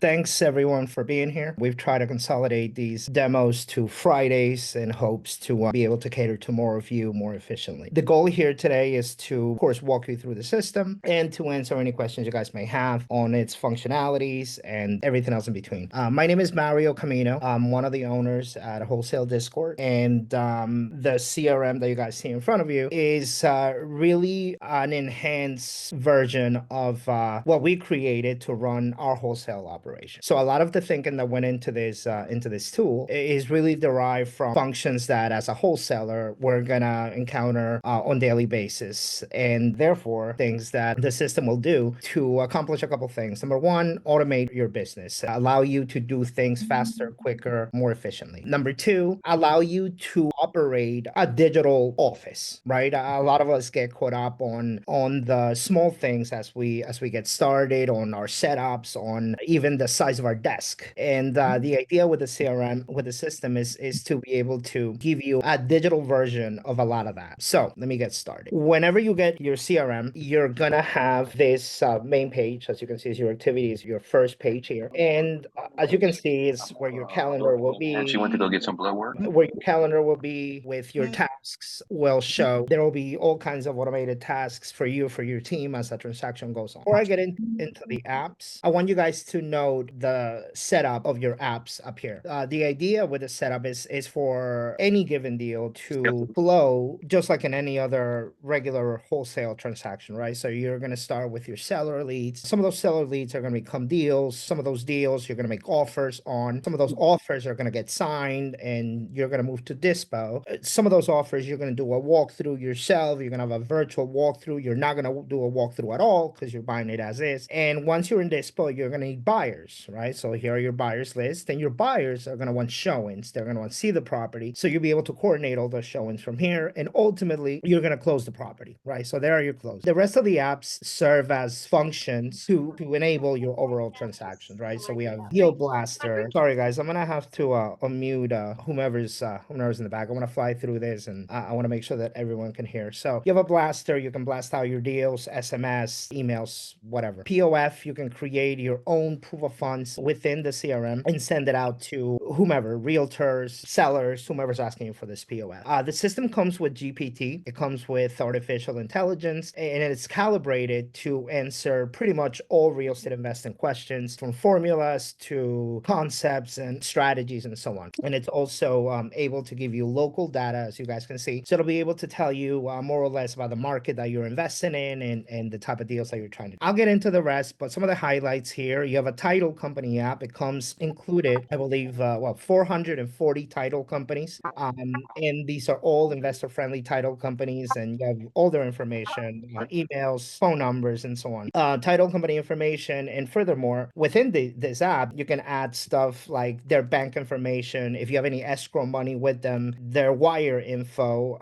Thanks everyone for being here. We've tried to consolidate these demos to Fridays in hopes to be able to cater to more of you more efficiently. The goal here today is to, of course, walk you through the system and to answer any questions you guys may have on its functionalities and everything else in between. My name is Mario Camino. I'm one of the owners at Wholesale Discord, and the CRM that you guys see in front of you is really an enhanced version of what we created to run our wholesale operation. So a lot of the thinking that went into this tool is really derived from functions that, as a wholesaler, we're gonna encounter on daily basis, and therefore things that the system will do to accomplish a couple things. Number one, automate your business, allow you to do things faster, quicker, more efficiently. Number two, allow you to operate a digital office, right? A lot of us get caught up on the small things as we get started, on our setups, on even the size of our desk. And the idea with the CRM, with the system, is to be able to give you a digital version of a lot of that. So let me get started. Whenever you get your CRM, you're gonna have this main page. As you can see, is your activities, your first page here. And as you can see, is where your calendar will be. She went to go get some blood work. Where your calendar will be, with your tasks will show. There will be all kinds of automated tasks for you, for your team, as that transaction goes on. Before I get into the apps, I want you guys to note the setup of your apps up here. The idea with the setup is for any given deal to flow just like in any other regular wholesale transaction, right? So you're going to start with your seller leads. Some of those seller leads are going to become deals. Some of those deals you're going to make offers on. Some of those offers are going to get signed and you're going to move to dispo. Some of those offers you're going to do a walkthrough yourself. You're going to have a virtual walkthrough. You're not going to do a walkthrough at all because you're buying it as is. And once you're in dispo, you're going to need buyers, right? So here are your buyers list, and your buyers are going to want showings. They're going to want to see the property. So you'll be able to coordinate all those showings from here. And ultimately, you're going to close the property, right? So there are your close. The rest of the apps serve as functions to enable your overall transactions, right? So we have Deal Blaster. Sorry, guys, I'm going to have to unmute whomever's in the back. I want to fly through this, and I want to make sure that everyone can hear. So you have a blaster. You can blast out your deals, SMS, emails, whatever. POF, you can create your own proof of funds within the CRM and send it out to whomever, realtors, sellers, whomever's asking you for this POF. The system comes with GPT. It comes with artificial intelligence, and it's calibrated to answer pretty much all real estate investing questions, from formulas to concepts and strategies and so on. And it's also able to give you local data, as you guys can see. So it'll be able to tell you more or less about the market that you're investing in and the type of deals that you're trying to do. I'll get into the rest, but some of the highlights here: you have a title company app. It comes included, I believe, 440 title companies. And these are all investor-friendly title companies, and you have all their information, emails, phone numbers, and so on. Title company information, and furthermore, within this app, you can add stuff like their bank information, if you have any escrow money with them, their wire info,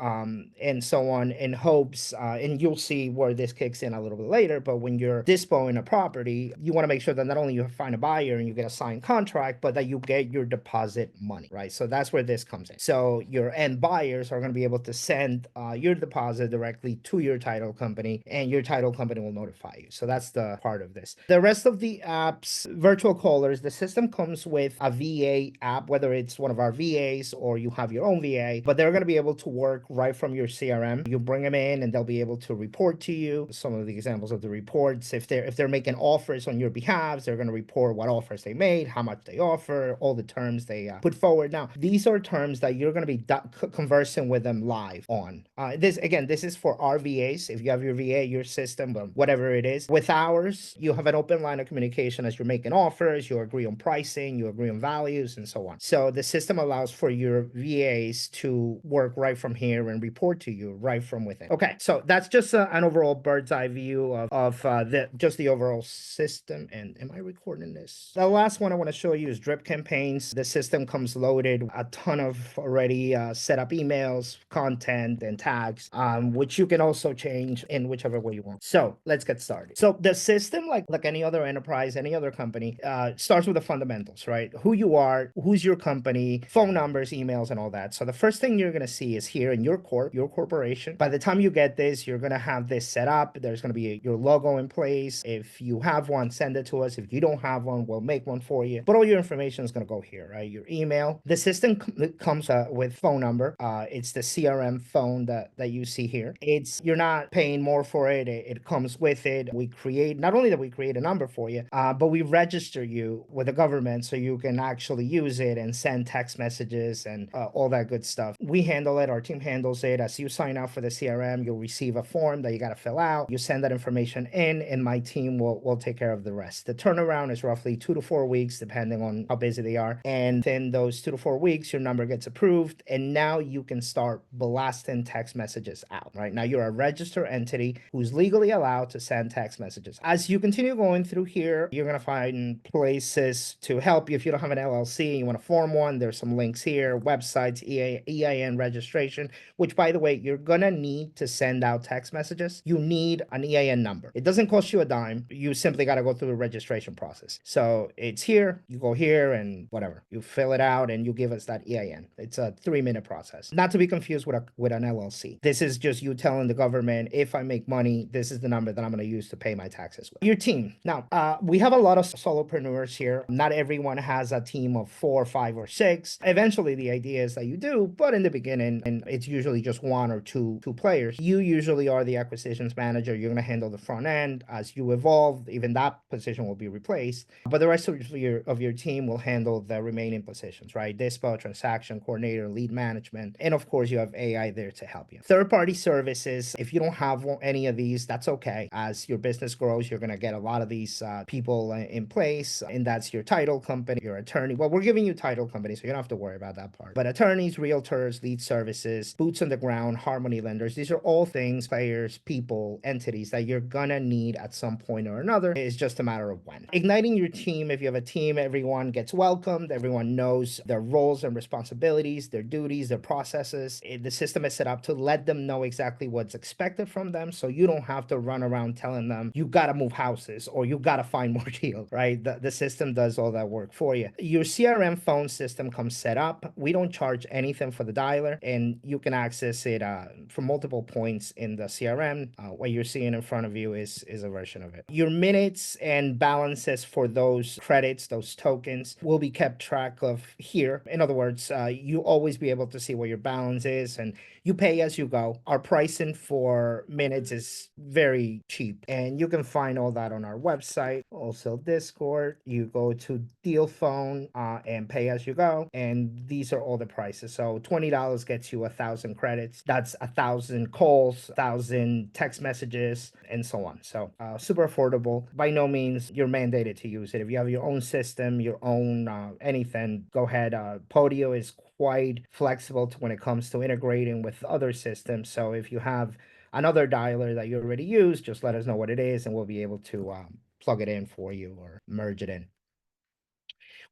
and so on, in hopes, and you'll see where this kicks in a little bit later, but when you're dispoing a property, you want to make sure that not only you find a buyer and you get a signed contract, but that you get your deposit money, right? So that's where this comes in. So your end buyers are going to be able to send your deposit directly to your title company, and your title company will notify you. So that's the part of this. The rest of the apps, virtual callers, the system comes with a VA app, whether it's one of our VAs or you have your own VA, but they're going to be able to work right from your CRM. You bring them in and they'll be able to report to you. Some of the examples of the reports: if they're making offers on your behalf, they're going to report what offers they made, how much they offer, all the terms they put forward. Now, these are terms that you're going to be conversing with them live on. This is for our VAs. If you have your VA, your system, whatever it is. With ours, you have an open line of communication as you're making offers. You agree on pricing, you agree on values, and so on. So the system allows for your VAs to work right from here and report to you right from within. Okay, so that's just an overall bird's eye view of the overall system. And am I recording this? The last one I want to show you is drip campaigns. The system comes loaded a ton of already set up emails, content, and tags, which you can also change in whichever way you want. So let's get started. So the system, like any other enterprise, any other company, starts with the fundamentals, right? Who you are, who's your company, phone numbers, emails, and all that. So the first thing you're going to see is here in your corporation. By the time you get this, you're going to have this set up. There's going to be your logo in place. If you have one, send it to us. If you don't have one, we'll make one for you. But all your information is going to go here, right? Your email. The system comes with phone number. It's the CRM phone that you see here. You're not paying more for it. It comes with it. We create, not only that we create a number for you, but we register you with the government so you can actually use it and send text messages and all that good stuff. We handle it. Our team handles it. As you sign up for the CRM, you'll receive a form that you got to fill out. You send that information in, and my team will take care of the rest. The turnaround is roughly 2 to 4 weeks, depending on how busy they are. And then those 2 to 4 weeks, your number gets approved, and now you can start blasting text messages out. Right now, you're a registered entity who's legally allowed to send text messages. As you continue going through here, you're going to find places to help you. If you don't have an LLC, you want to form one, there's some links here, websites, EIN registration, which, by the way, you're going to need to send out text messages. You need an EIN number. It doesn't cost you a dime. You simply got to go through the registration process. So it's here, you go here and whatever, you fill it out and you give us that EIN. It's a 3-minute process, not to be confused with an LLC. This is just you telling the government, if I make money, this is the number that I'm going to use to pay my taxes with. Your team. Now, we have a lot of solopreneurs here. Not everyone has a team of 4, 5, or 6. Eventually, the idea is that you do, but in the beginning, and it's usually just 1 or 2 players. You usually are the acquisitions manager. You're going to handle the front end. As you evolve, even that position will be replaced. But the rest of your team will handle the remaining positions, right? Dispo, transaction coordinator, lead management, and of course, you have AI there to help you. Third-party services. If you don't have any of these, that's okay. As your business grows, you're going to get a lot of these people in place, and that's your title company, your attorney. Well, we're giving you title company, so you don't have to worry about that part. But attorneys, realtors, lead services, boots on the ground, harmony lenders, these are all things, players, people, entities that you're gonna need at some point or another. It's just a matter of when. Igniting your team. If you have a team, everyone gets welcomed. Everyone knows their roles and responsibilities, their duties, their processes. The system is set up to let them know exactly what's expected from them, so you don't have to run around telling them you gotta move houses or you gotta find more deals, right? The system does all that work for you. Your CRM phone system comes set up. We don't charge anything for the dialer, and you can access it from multiple points in the CRM. What you're seeing in front of you is a version of it. Your minutes and balances for those credits, those tokens, will be kept track of here. In other words, you always be able to see what your balance is, and you pay as you go. Our pricing for minutes is very cheap, and you can find all that on our website. Also, Discord, you go to Deal Phone and pay as you go, and these are all the prices. So $20 gets you 1,000 credits. That's 1,000 calls, 1,000 text messages, and so on. So super affordable. By no means you're mandated to use it. If you have your own system, your own anything, go ahead. Podio is quite flexible when it comes to integrating with other systems. So if you have another dialer that you already use, just let us know what it is, and we'll be able to plug it in for you or merge it in.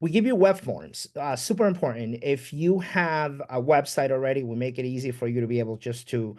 We give you web forms, super important. If you have a website already, we make it easy for you to be able just to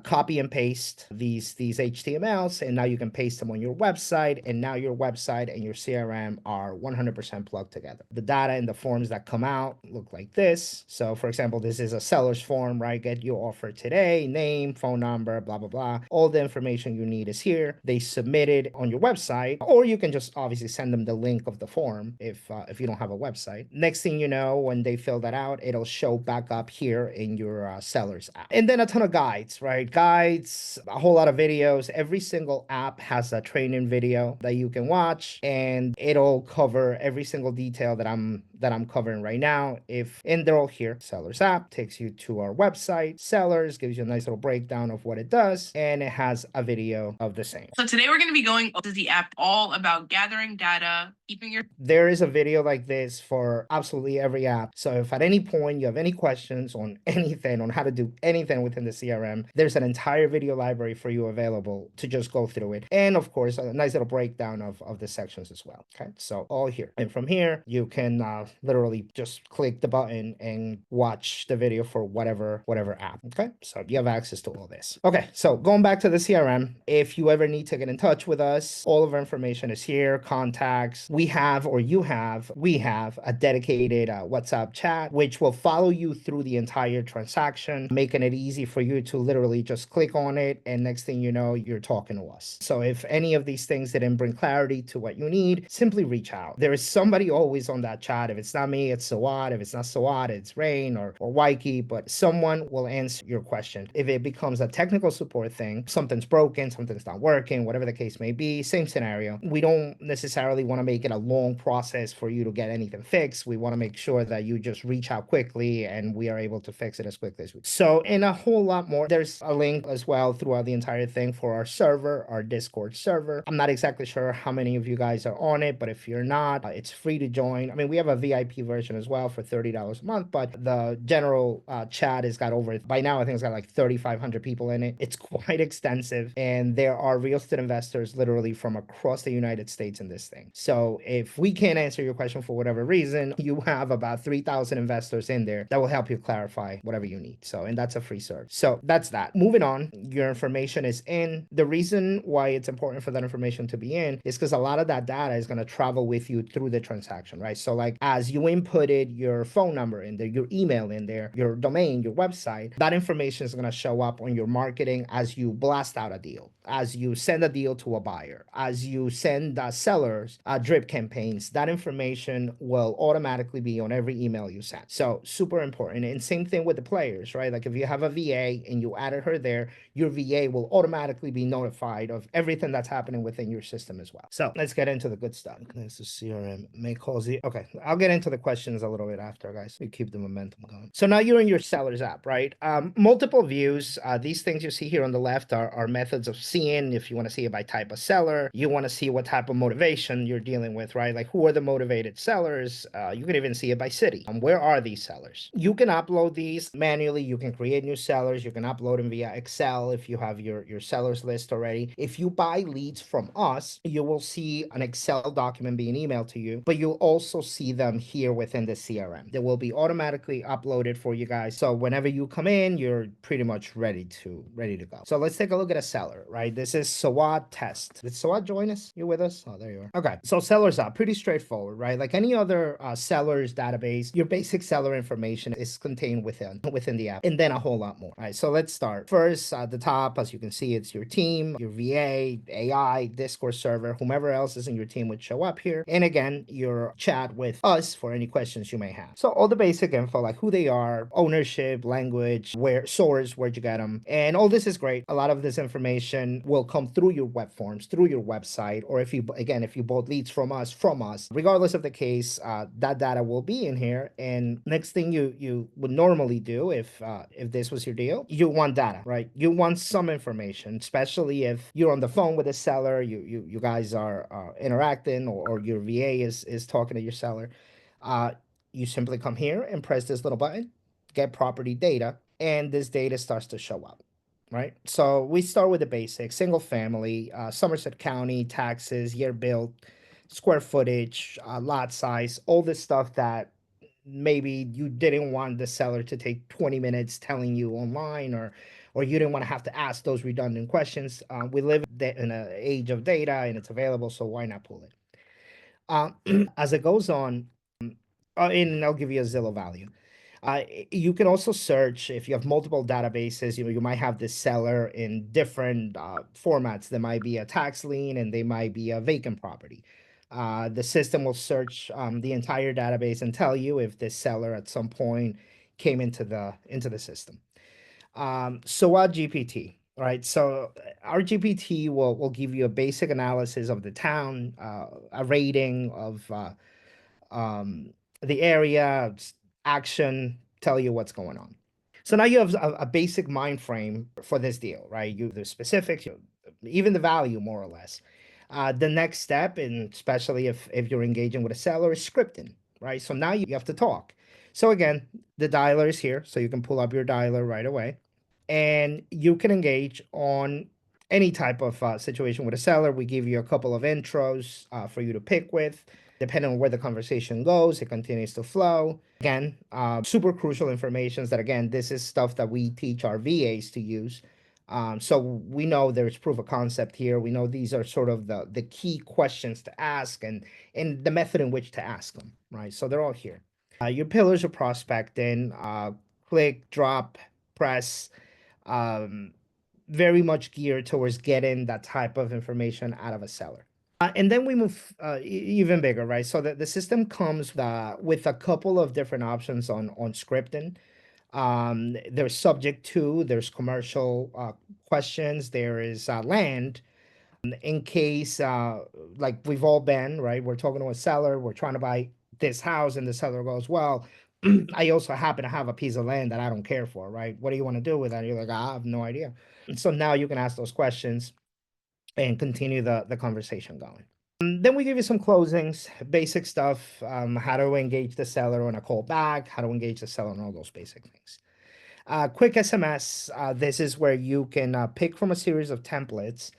copy and paste these HTMLs, and now you can paste them on your website, and now your website and your CRM are 100% plugged together. The data and the forms that come out look like this. So for example, this is a seller's form, right? Get your offer today, name, phone number, blah, blah, blah. All the information you need is here. They submit it on your website, or you can just obviously send them the link of the form if you don't have a website. Next thing you know, when they fill that out, it'll show back up here in your sellers app. And then a ton of guides, right? Guides, a whole lot of videos. Every single app has a training video that you can watch, and it'll cover every single detail that I'm covering right now. And they're all here. Sellers app takes you to our website. Sellers gives you a nice little breakdown of what it does, and it has a video of the same. So today we're going to be going to the app all about gathering data, There is a video like this for absolutely every app. So if at any point you have any questions on anything, on how to do anything within the CRM, there's an entire video library for you available to just go through it. And of course, a nice little breakdown of the sections as well. Okay, so all here. And from here, you can literally just click the button and watch the video for whatever app. Okay, so you have access to all this. Okay, so going back to the CRM, if you ever need to get in touch with us, all of our information is here. Contacts, we have a dedicated WhatsApp chat which will follow you through the entire transaction, making it easy for you to literally just click on it, and next thing you know, you're talking to us. So if any of these things didn't bring clarity to what you need, simply reach out. There is somebody always on that chat. If it's not me, it's Sawad. If it's not Sawad, it's Rain or Waiki, but someone will answer your question. If it becomes a technical support thing, something's broken, something's not working, whatever the case may be, same scenario. We don't necessarily want to make it a long process for you to get anything fixed. We want to make sure that you just reach out quickly and we are able to fix it as quickly as we can. So, and a whole lot more. There's a link as well throughout the entire thing for our server, our Discord server. I'm not exactly sure how many of you guys are on it, but if you're not, it's free to join. I mean, we have a VIP version as well for $30 a month, but the general chat has got over, by now I think it's got like 3,500 people in it. It's quite extensive, and there are real estate investors literally from across the United States in this thing. So if we can't answer your question for whatever reason, you have about 3,000 investors in there that will help you clarify whatever you need. So, and that's a free service. So that's that. Moving on, your information is in. The reason why it's important for that information to be in is because a lot of that data is going to travel with you through the transaction, right? So like as you inputted your phone number in there, your email in there, your domain, your website, that information is going to show up on your marketing as you blast out a deal, as you send a deal to a buyer, as you send sellers drip campaigns. That information will automatically be on every email you send. So super important. And same thing with the players, right? Like if you have a VA and you added her there, your VA will automatically be notified of everything that's happening within your system as well. So let's get into the good stuff. This is CRM. Make calls. Okay, I'll get into the questions a little bit after, guys. We keep the momentum going. So now you're in your sellers app, right? Multiple views. These things you see here on the left are methods of seeing. If you want to see it by type of seller, you want to see what type of motivation you're dealing with, right? Like who are the motivated sellers? You can even see it by city. Where are these sellers? You can upload these manually. You can create new sellers. You can upload them via Excel if you have your sellers list already. If you buy leads from us, you will see an Excel document being emailed to you, but you'll also see them here within the CRM. They will be automatically uploaded for you guys. So whenever you come in, you're pretty much ready to go. So let's take a look at a seller, right? This is Sawad Test. Did Sawad join us? You with us? Oh, there you are. Okay. So sellers are pretty straightforward, right? Like any other sellers database, your basic seller information is contained within the app, and then a whole lot more. All right. So let's start. First, at the top, as you can see, it's your team, your VA, AI, Discord server, whomever else is in your team would show up here. And again, your chat with us for any questions you may have. So all the basic info, like who they are, ownership, language, where source, where'd you get them, and all this is great. A lot of this information will come through your web forms, through your website, or if you bought leads from us, regardless of the case, that data will be in here. And next thing you would normally do if this was your deal, you want data, right? You want some information, especially if you're on the phone with a seller, you guys are interacting, or your VA is talking to your seller. You simply come here and press this little button, get property data, and this data starts to show up, right? So we start with the basics: single family, Somerset County, taxes, year built, square footage, lot size, all this stuff that maybe you didn't want the seller to take 20 minutes telling you online, or you didn't want to have to ask those redundant questions. We live in an age of data and it's available, so why not pull it? As it goes on, and I'll give you a Zillow value. You can also search if you have multiple databases. You might have this seller in different formats. There might be a tax lien and they might be a vacant property. The system will search the entire database and tell you if this seller at some point came into the system. So our GPT, right? So our GPT will give you a basic analysis of the town, a rating of the area, action, tell you what's going on. So now you have a basic mind frame for this deal, right? You the specifics, even the value, more or less. The next step, and especially if you're engaging with a seller, is scripting, right? So now you have to talk. So again, the dialer is here, so you can pull up your dialer right away, and you can engage on any type of situation with a seller. We give you a couple of intros for you to pick with. Depending on where the conversation goes, it continues to flow. Again, super crucial information that, again, this is stuff that we teach our VAs to use. So we know there's proof of concept here. We know these are sort of the key questions to ask and the method in which to ask them, right? So they're all here. Your pillars of prospecting, click, drop, press, um, very much geared towards getting that type of information out of a seller. And then we move even bigger, right? So the system comes with a couple of different options on scripting. There's subject to, there's commercial questions, there is land in case, like we've all been, right? We're talking to a seller, we're trying to buy this house, and the seller goes, well, I also happen to have a piece of land that I don't care for, right? What do you want to do with that? You're like, I have no idea. And so now you can ask those questions and continue the conversation going. Then we give you some closings, basic stuff, how to engage the seller on a call back, how to engage the seller on all those basic things. Quick SMS, this is where you can pick from a series of templates,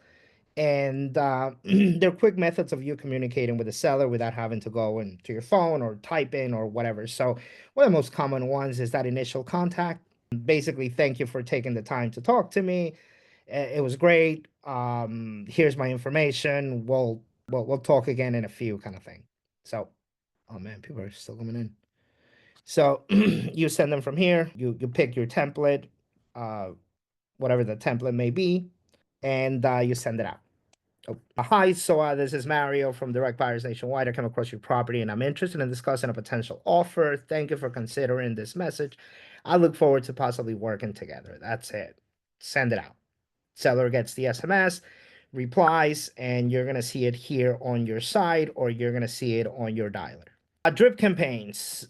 and they're quick methods of you communicating with the seller without having to go into your phone or type in or whatever. So one of the most common ones is that initial contact. Basically, thank you for taking the time to talk to me. It was great. Here's my information. We'll talk again in a few, kind of thing. So, oh man, people are still coming in. So you send them from here. You pick your template, uh, whatever the template may be, and you send it out. Oh, hi, so this is Mario from Direct Buyers Nationwide. I came across your property and I'm interested in discussing a potential offer. Thank you for considering this message. I look forward to possibly working together. That's it. Send it out. Seller gets the SMS, replies, and you're going to see it here on your side, or you're going to see it on your dialer. Drip campaigns,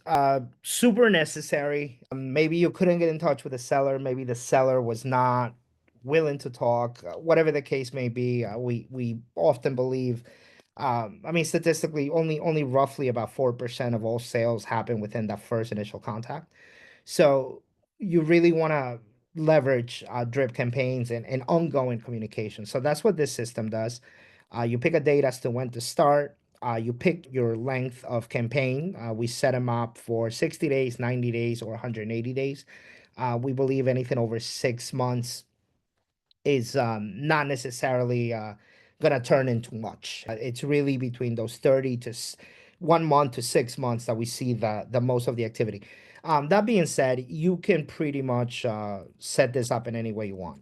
super necessary. Maybe you couldn't get in touch with the seller. Maybe the seller was not willing to talk. Whatever the case may be, we often believe. I mean, statistically, only roughly about 4% of all sales happen within that first initial contact. So you really want to leverage drip campaigns and ongoing communication. So that's what this system does. You pick a date as to when to start. You pick your length of campaign. We set them up for 60 days, 90 days, or 180 days. We believe anything over 6 months is not necessarily going to turn into much. It's really between those 30 to 1 month to 6 months that we see the most of the activity. That being said, you can pretty much set this up in any way you want.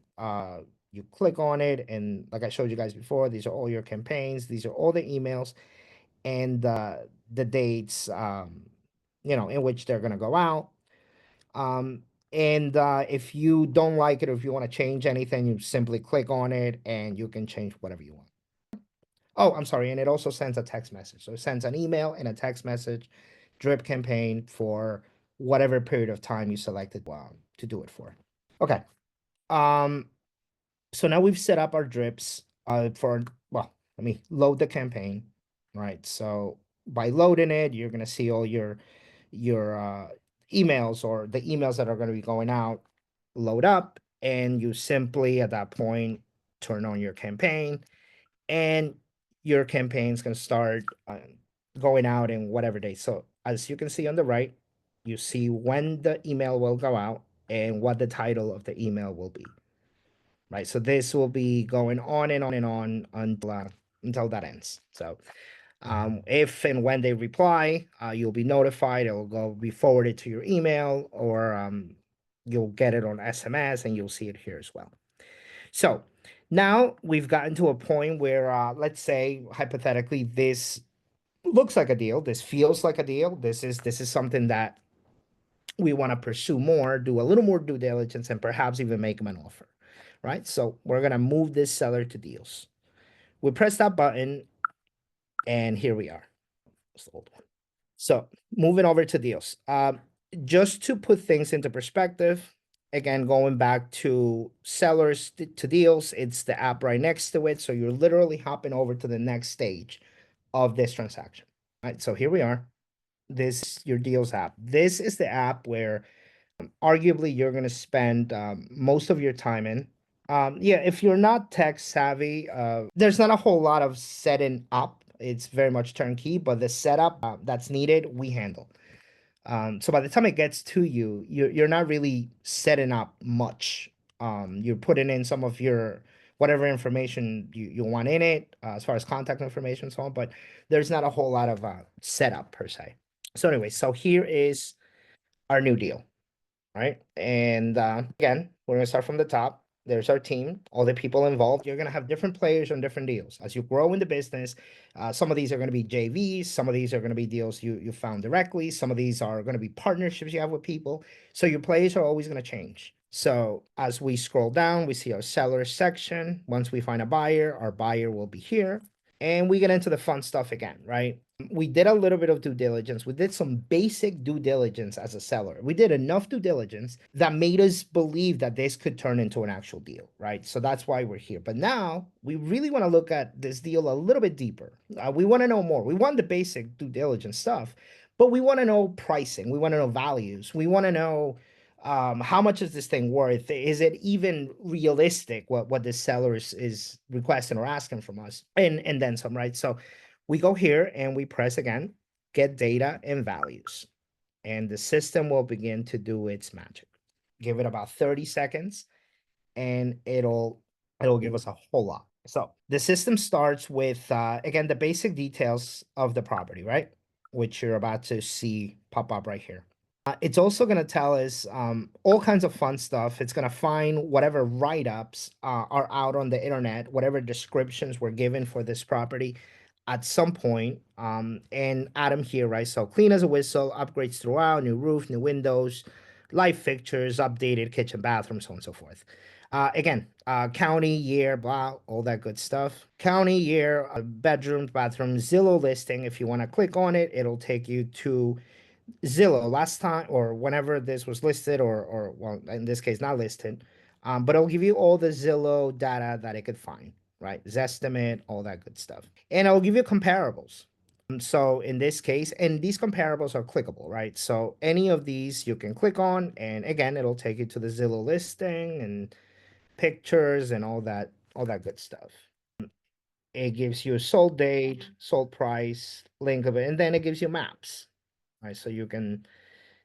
You click on it, and like I showed you guys before, these are all your campaigns. These are all the emails and the dates, in which they're going to go out. Um, and if you don't like it, or if you want to change anything, you simply click on it and you can change whatever you want. Oh, I'm sorry. And it also sends a text message. So it sends an email and a text message, drip campaign for whatever period of time you selected to do it for. Okay. Um, so now we've set up our drips well, let me load the campaign, right? So by loading it, you're going to see all your emails, or the emails that are going to be going out, load up, and you simply at that point turn on your campaign, and your campaign is going to start going out in whatever day. So as you can see on the right, you see when the email will go out and what the title of the email will be, right? So this will be going on and on and on until that ends. So if and when they reply, you'll be notified. It'll be forwarded to your email, or you'll get it on SMS, and you'll see it here as well. So now we've gotten to a point where, let's say hypothetically, this looks like a deal. This feels like a deal. This is something that we want to pursue more, do a little more due diligence, and perhaps even make them an offer, right? So we're gonna move this seller to deals. We press that button, and here we are. That's the old one. So moving over to deals. Just to put things into perspective, again, going back to sellers to deals, it's the app right next to it. So you're literally hopping over to the next stage of this transaction. All right, so here we are. This your deals app. This is the app where arguably you're going to spend most of your time in. Yeah, if you're not tech savvy, there's not a whole lot of setting up It's very much turnkey, but the setup that's needed, we handle. So by the time it gets to you, you're not really setting up much. You're putting in some of your whatever information you want in it, as far as contact information and so on, but there's not a whole lot of setup per se. So anyway, so here is our new deal, right? And again, we're gonna start from the top. There's our team, all the people involved. You're gonna have different players on different deals as you grow in the business. Some of these are gonna be JVs. Some of these are gonna be deals you found directly. Some of these are gonna be partnerships you have with people. So your players are always gonna change. So as we scroll down, we see our sellers section. Once we find a buyer, our buyer will be here. And we get into the fun stuff again, right? We did a little bit of due diligence. We did some basic due diligence as a seller. We did enough due diligence that made us believe that this could turn into an actual deal, right? So that's why we're here. But now we really want to look at this deal a little bit deeper. We want to know more. We want the basic due diligence stuff, but we want to know pricing. We want to know values. We want to know how much is this thing worth? Is it even realistic what the seller is requesting or asking from us? And then some, right? So we go here and we press again, get data and values, and the system will begin to do its magic. Give it about 30 seconds and it'll give us a whole lot. So the system starts with again the basic details of the property, right? Which you're about to see pop up right here. It's also going to tell us all kinds of fun stuff. It's going to find whatever write-ups are out on the internet, whatever descriptions were given for this property at some point, and add them here, right? So clean as a whistle, upgrades throughout, new roof, new windows, light fixtures, updated kitchen, bathroom, so on and so forth. Again, county, year, blah, all that good stuff. County, year, bedrooms, bathrooms, Zillow listing. If you want to click on it, it'll take you to Zillow last time or whenever this was listed, or well, in this case, not listed. But it'll give you all the Zillow data that it could find, right? Zestimate, all that good stuff. And it'll give you comparables. So in this case, and these comparables are clickable, right? So any of these you can click on, and again, it'll take you to the Zillow listing and pictures and all that good stuff. It gives you a sold date, sold price, link of it, and then it gives you maps, right? So you can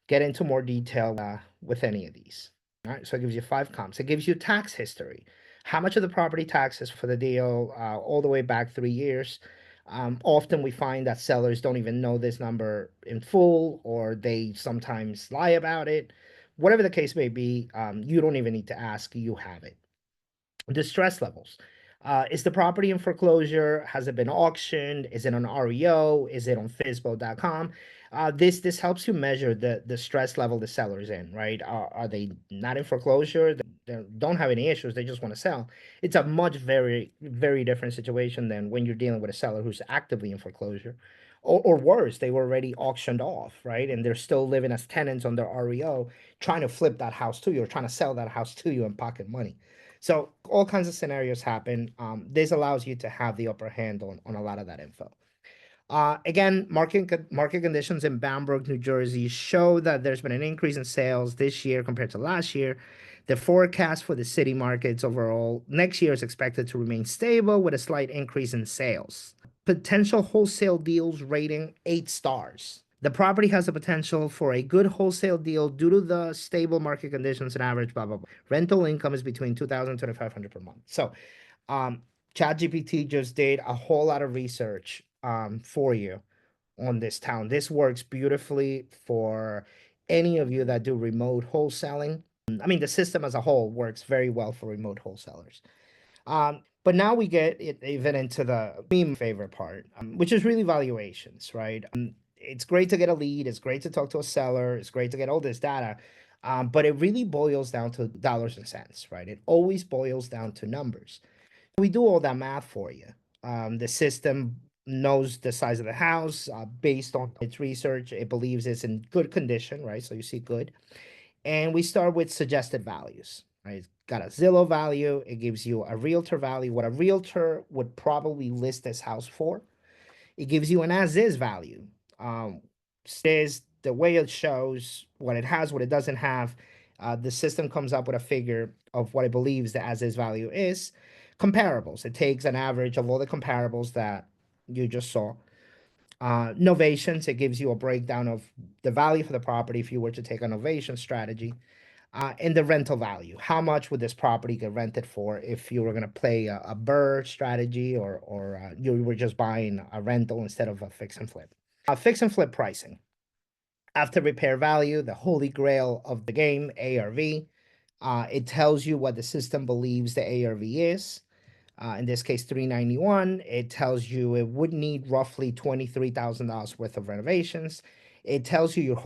get into more detail with any of these. All right, so it gives you 5 comps. It gives you tax history. How much of the property taxes for the deal, all the way back 3 years. Often we find that sellers don't even know this number in full, or they sometimes lie about it. Whatever the case may be, you don't even need to ask, you have it. Distress levels. Is the property in foreclosure? Has it been auctioned? Is it on REO? Is it on FSBO.com? This helps you measure the stress level the seller's in, right? Are they not in foreclosure? They don't have any issues. They just want to sell. It's a much very different situation than when you're dealing with a seller who's actively in foreclosure, or worse, they were already auctioned off, right? And they're still living as tenants on their REO, trying to flip that house to you or trying to sell that house to you and pocket money. So all kinds of scenarios happen. This allows you to have the upper hand on a lot of that info. Again, market conditions in Bambrook, New Jersey show that there's been an increase in sales this year compared to last year. The forecast for the city markets overall next year is expected to remain stable with a slight increase in sales. Potential wholesale deals rating 8 stars. The property has the potential for a good wholesale deal due to the stable market conditions and average blah blah blah. Rental income is between 2,000 and 2,500 per month. So, um, ChatGPT just did a whole lot of research for you on this town. This works beautifully for any of you that do remote wholesaling. I mean, the system as a whole works very well for remote wholesalers. But now we get it even into the favorite part, which is really valuations, right? It's great to get a lead. It's great to talk to a seller. It's great to get all this data. But it really boils down to dollars and cents, right? It always boils down to numbers. We do all that math for you. The system knows the size of the house based on its research. It believes it's in good condition, right? So you see good. And we start with suggested values, right? It's got a Zillow value. It gives you a realtor value, what a realtor would probably list this house for. It gives you an as-is value. Says the way it shows what it has, what it doesn't have. The system comes up with a figure of what it believes the as-is value is. Comparables. It takes an average of all the comparables that you just saw. Novations, it gives you a breakdown of the value for the property if you were to take a novation strategy. And the rental value. How much would this property get rented for if you were going to play a BRRRR strategy, or you were just buying a rental instead of a fix and flip? Fix and flip pricing. After repair value, the holy grail of the game, ARV. It tells you what the system believes the ARV is. In this case, 391. It tells you it would need roughly $23,000 worth of renovations. It tells you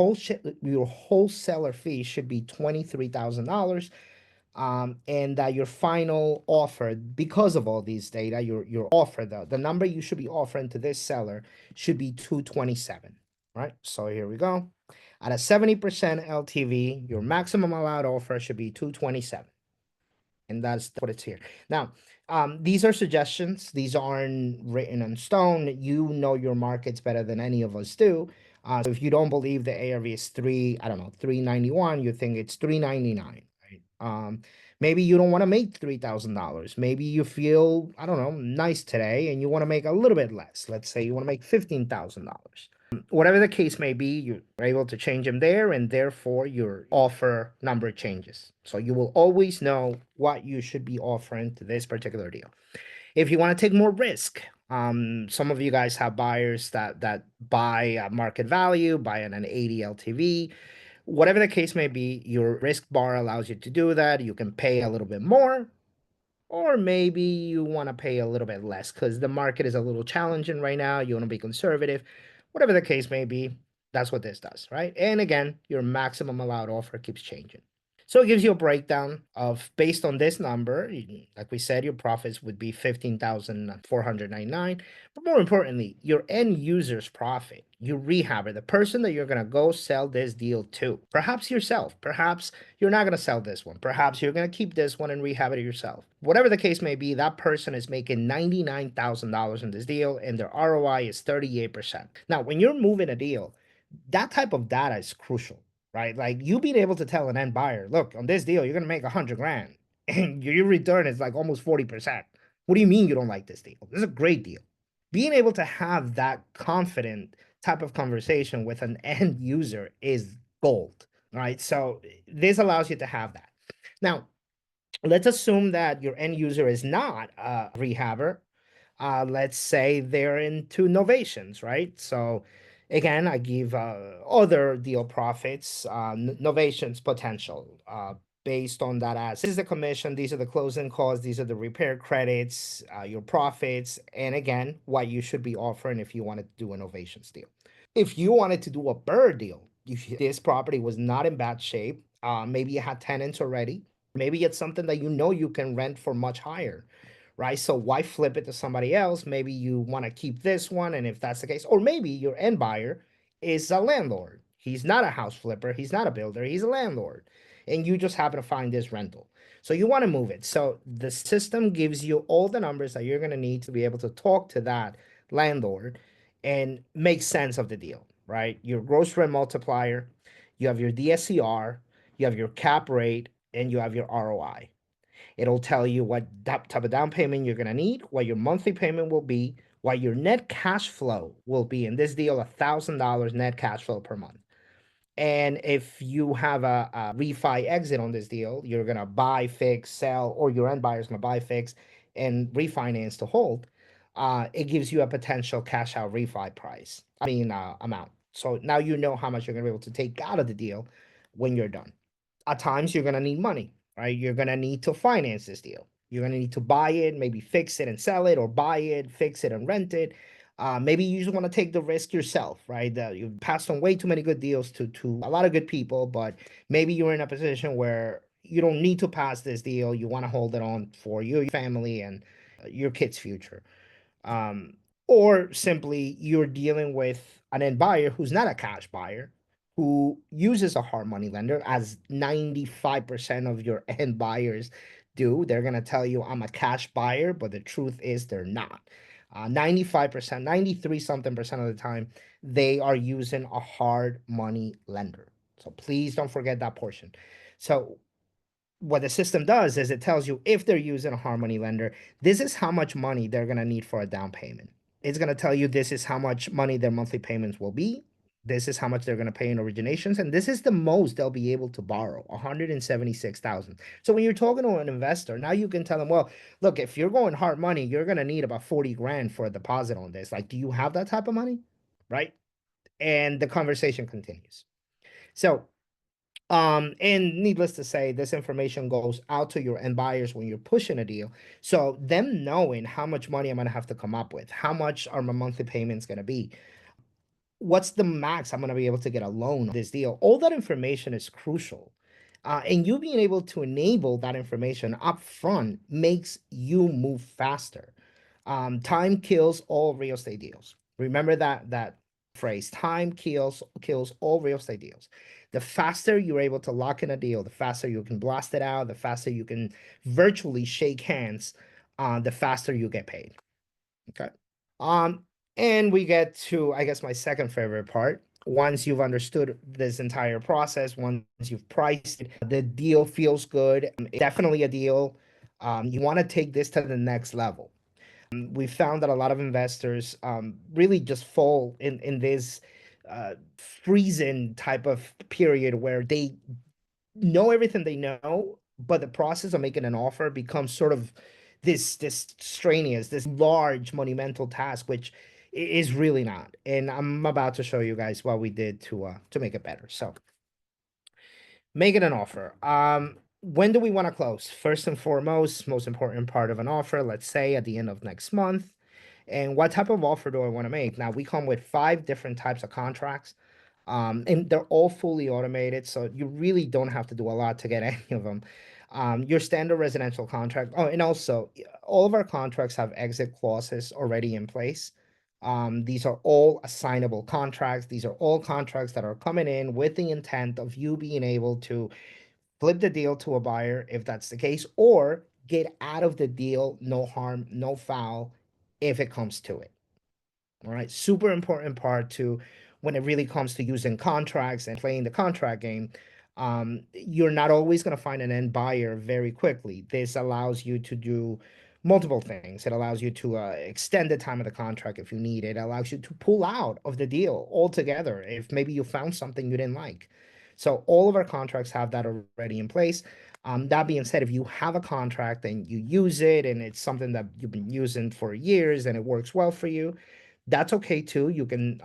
your wholesaler fee should be $23,000, and that your final offer, because of all these data, your offer, the number you should be offering to this seller should be 227. Right. So here we go. At a 70% LTV, your maximum allowed offer should be 227. And that's what it's here. Now, these are suggestions. These aren't written in stone. You know your markets better than any of us do. So if you don't believe the ARV is I don't know, 391, you think it's 399, right? Maybe you don't want to make $3,000. Maybe you feel, I don't know, nice today and you want to make a little bit less. Let's say you want to make $15,000. Whatever the case may be, you're able to change them there, and therefore your offer number changes. So you will always know what you should be offering to this particular deal. If you want to take more risk, some of you guys have buyers that buy at market value, buy at an 80 LTV. Whatever the case may be, your risk bar allows you to do that. You can pay a little bit more, or maybe you want to pay a little bit less because the market is a little challenging right now. You want to be conservative. Whatever the case may be, that's what this does, right? And again, your maximum allowed offer keeps changing. So it gives you a breakdown of, based on this number, like we said, your profits would be 15,499. But more importantly, your end user's profit, your rehabber, the person that you're going to go sell this deal to, perhaps yourself, perhaps you're not going to sell this one, perhaps you're going to keep this one and rehab it yourself. Whatever the case may be, that person is making $99,000 in this deal, and their ROI is 38%. Now, when you're moving a deal, that type of data is crucial, right? Like you being able to tell an end buyer, look, on this deal, you're gonna make 100 grand, and your return is like almost 40%. What do you mean you don't like this deal? This is a great deal. Being able to have that confident type of conversation with an end user is gold, right? So this allows you to have that. Now, let's assume that your end user is not a rehabber. Let's say they're into novations, right? So again, I give other deal profits, novations potential, based on that as this is the commission, these are the closing costs, these are the repair credits, your profits, and again, what you should be offering if you wanted to do a novations deal. If you wanted to do a BRRRR deal, if this property was not in bad shape, maybe you had tenants already, maybe it's something that you know you can rent for much higher, right? So why flip it to somebody else? Maybe you want to keep this one, and if that's the case, or maybe your end buyer is a landlord. He's not a house flipper, he's not a builder, he's a landlord, and you just happen to find this rental. So you want to move it. So the system gives you all the numbers that you're going to need to be able to talk to that landlord and make sense of the deal, right? Your gross rent multiplier, you have your DSCR, you have your cap rate, and you have your ROI. It'll tell you what type of down payment you're going to need, what your monthly payment will be, what your net cash flow will be. In this deal, $1,000 net cash flow per month. And if you have a refi exit on this deal, you're going to buy, fix, sell, or your end buyer is going to buy, fix, and refinance to hold. It gives you a potential cash out refi price, amount. So now you know how much you're going to be able to take out of the deal when you're done. At times, you're going to need money, right? You're going to need to finance this deal. You're going to need to buy it, maybe fix it and sell it, or buy it, fix it and rent it. Maybe you just want to take the risk yourself, right? You've passed on way too many good deals to a lot of good people, but maybe you're in a position where you don't need to pass this deal. You want to hold it on for you, your family, and your kids' future. Um, or simply you're dealing with an end buyer who's not a cash buyer, who uses a hard money lender, as 95% of your end buyers do. They're going to tell you, I'm a cash buyer, but the truth is they're not. 95%, 93 something percent of the time, they are using a hard money lender. So please don't forget that portion. So what the system does is it tells you if they're using a hard money lender, this is how much money they're going to need for a down payment. It's going to tell you this is how much money their monthly payments will be. This is how much they're going to pay in originations, and this is the most they'll be able to borrow, 176,000. So when you're talking to an investor, now you can tell them, well, look, if you're going hard money, you're going to need about 40 grand for a deposit on this. Like, do you have that type of money? Right? And the conversation continues. So and needless to say, this information goes out to your end buyers when you're pushing a deal. So them knowing how much money I'm gonna have to come up with, how much are my monthly payments gonna be, what's the max I'm going to be able to get a loan on this deal? All that information is crucial. And you being able to enable that information up front makes you move faster. Time kills all real estate deals. Remember that phrase. Time kills all real estate deals. The faster you're able to lock in a deal, the faster you can blast it out, the faster you can virtually shake hands, the faster you get paid. Okay. Um, and we get to, I guess, my second favorite part. Once you've understood this entire process, once you've priced it, the deal feels good. Definitely a deal. You want to take this to the next level. We found that a lot of investors really just fall in this freezing type of period where they know everything they know, but the process of making an offer becomes sort of this strenuous, this large monumental task, which is really not. And I'm about to show you guys what we did to make it better. So making an offer. When do we want to close? First and foremost, most important part of an offer, let's say at the end of next month. And what type of offer do I want to make? Now we come with 5 different types of contracts. And they're all fully automated, so you really don't have to do a lot to get any of them. Your standard residential contract. Oh, and also all of our contracts have exit clauses already in place. These are all assignable contracts. These are all contracts that are coming in with the intent of you being able to flip the deal to a buyer if that's the case, or get out of the deal, no harm, no foul, if it comes to it. All right. Super important part to when it really comes to using contracts and playing the contract game. You're not always going to find an end buyer very quickly. This allows you to do multiple things. It allows you to extend the time of the contract if you need it. It allows you to pull out of the deal altogether if maybe you found something you didn't like. So all of our contracts have that already in place. That being said, if you have a contract and you use it and it's something that you've been using for years and it works well for you, that's okay too. You can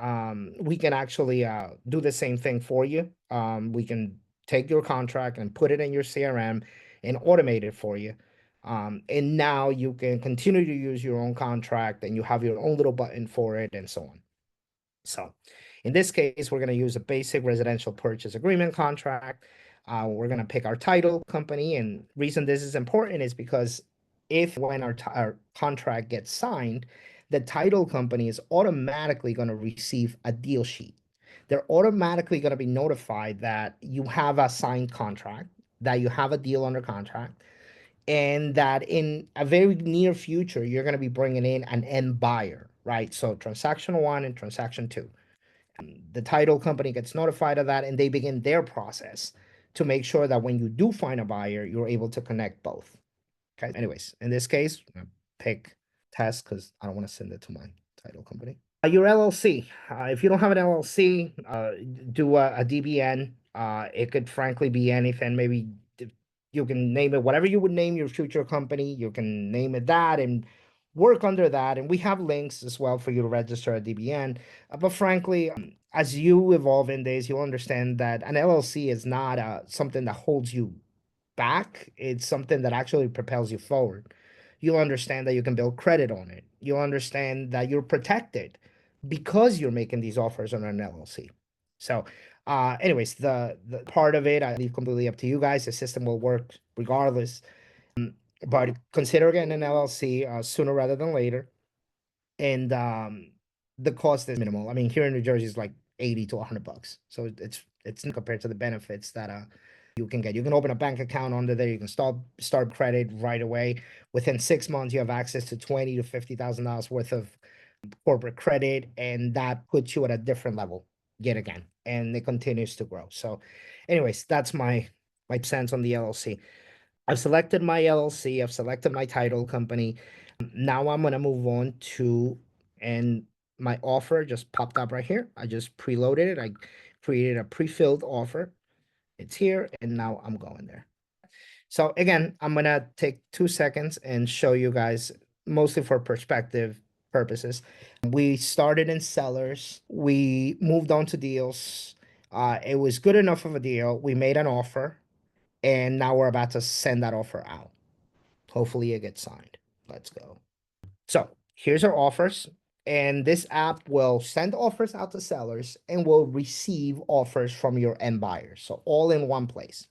we can actually do the same thing for you. We can take your contract and put it in your CRM and automate it for you. And now you can continue to use your own contract and you have your own little button for it and so on. So in this case, we're going to use a basic residential purchase agreement contract. We're going to pick our title company. And reason this is important is because if when our contract gets signed, the title company is automatically going to receive a deal sheet. They're automatically going to be notified that you have a signed contract, that you have a deal under contract, and that in a very near future, you're going to be bringing in an end buyer, right? So transaction one and transaction two. The title company gets notified of that and they begin their process to make sure that when you do find a buyer, you're able to connect both. Okay. Anyways, in this case, I'm gonna pick test because I don't want to send it to my title company. Your LLC. If you don't have an LLC, do a DBN. It could frankly be anything. Maybe you can name it whatever you would name your future company. You can name it that and work under that. And we have links as well for you to register a DBN. But frankly, as you evolve in days, you'll understand that an LLC is not something that holds you back. It's something that actually propels you forward. You'll understand that you can build credit on it. You'll understand that you're protected because you're making these offers on an LLC. So, anyways, the part of it I leave completely up to you guys. The system will work regardless. But consider getting an LLC sooner rather than later. And the cost is minimal. I mean, here in New Jersey is like 80 to 100 bucks. So it's compared to the benefits that you can get. You can open a bank account under there. You can start credit right away. Within 6 months, you have access to 20 to $50,000 worth of corporate credit, and that puts you at a different level yet again. And it continues to grow. So, anyways, that's my sense on the LLC. I've selected my LLC. I've selected my title company. Now I'm gonna move on to and my offer just popped up right here. I just preloaded it. I created a pre-filled offer. It's here, and now I'm going there. So again, I'm gonna take 2 seconds and show you guys, mostly for perspective purposes. We started in sellers, we moved on to deals. It was good enough of a deal. We made an offer, and now we're about to send that offer out. Hopefully it gets signed. Let's go. So here's our offers. And this app will send offers out to sellers and will receive offers from your end buyers. So all in one place.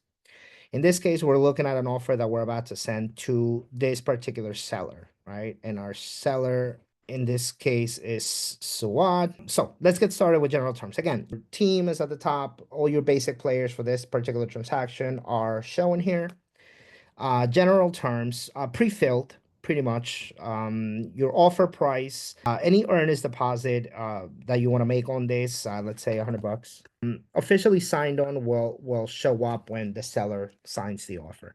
In this case, we're looking at an offer that we're about to send to this particular seller, right? And our seller in this case is Suad. So let's get started with general terms. Again, your team is at the top. All your basic players for this particular transaction are shown here. General terms, pre-filled, pretty much. Your offer price, any earnest deposit that you want to make on this, let's say $100. Officially signed on will show up when the seller signs the offer.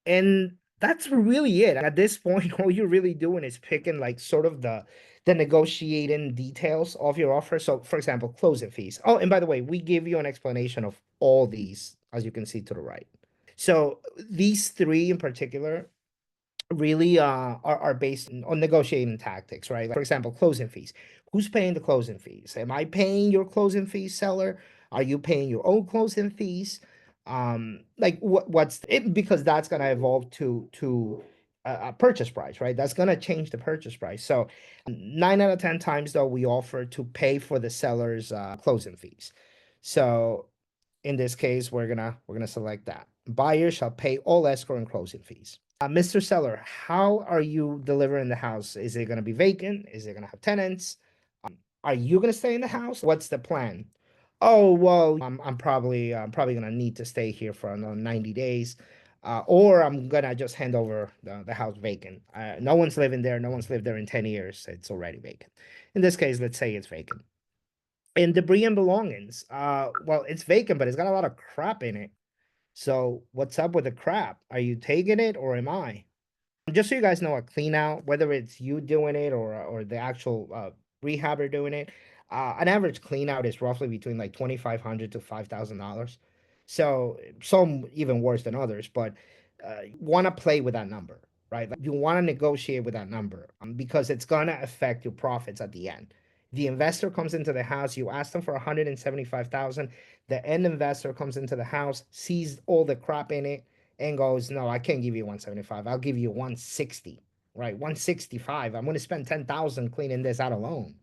And that's really it. At this point, all you're really doing is picking like sort of the negotiating details of your offer. So for example, closing fees. Oh, and by the way, we give you an explanation of all these, as you can see to the right. So these three in particular really are based on negotiating tactics, right? Like, for example, closing fees. Who's paying the closing fees? Am I paying your closing fees, seller? Are you paying your own closing fees? Like what's it, because that's gonna evolve to a purchase price, right? That's gonna change the purchase price. So 9 out of 10 times though, we offer to pay for the seller's closing fees. So in this case, we're gonna select that. Buyer shall pay all escrow and closing fees. Mr. Seller, how are you delivering the house? Is it gonna be vacant? Is it gonna have tenants? Are you gonna stay in the house? What's the plan? Oh well, I'm probably gonna need to stay here for another 90 days. Or I'm gonna just hand over the house vacant. No one's living there. No one's lived there in 10 years. It's already vacant. In this case, let's say it's vacant. And debris and belongings. Well, it's vacant, but it's got a lot of crap in it. So what's up with the crap? Are you taking it or am I? Just so you guys know, a clean out, whether it's you doing it or the actual rehabber doing it, an average clean out is roughly between like 2,500 to $5,000. So some even worse than others, but you want to play with that number, right? Like, you want to negotiate with that number because it's gonna affect your profits at the end. The investor comes into the house, you ask them for 175,000. The end investor comes into the house, sees all the crap in it, and goes, no, I can't give you 175. I'll give you 160, right? 165. I'm going to spend 10,000 cleaning this out alone.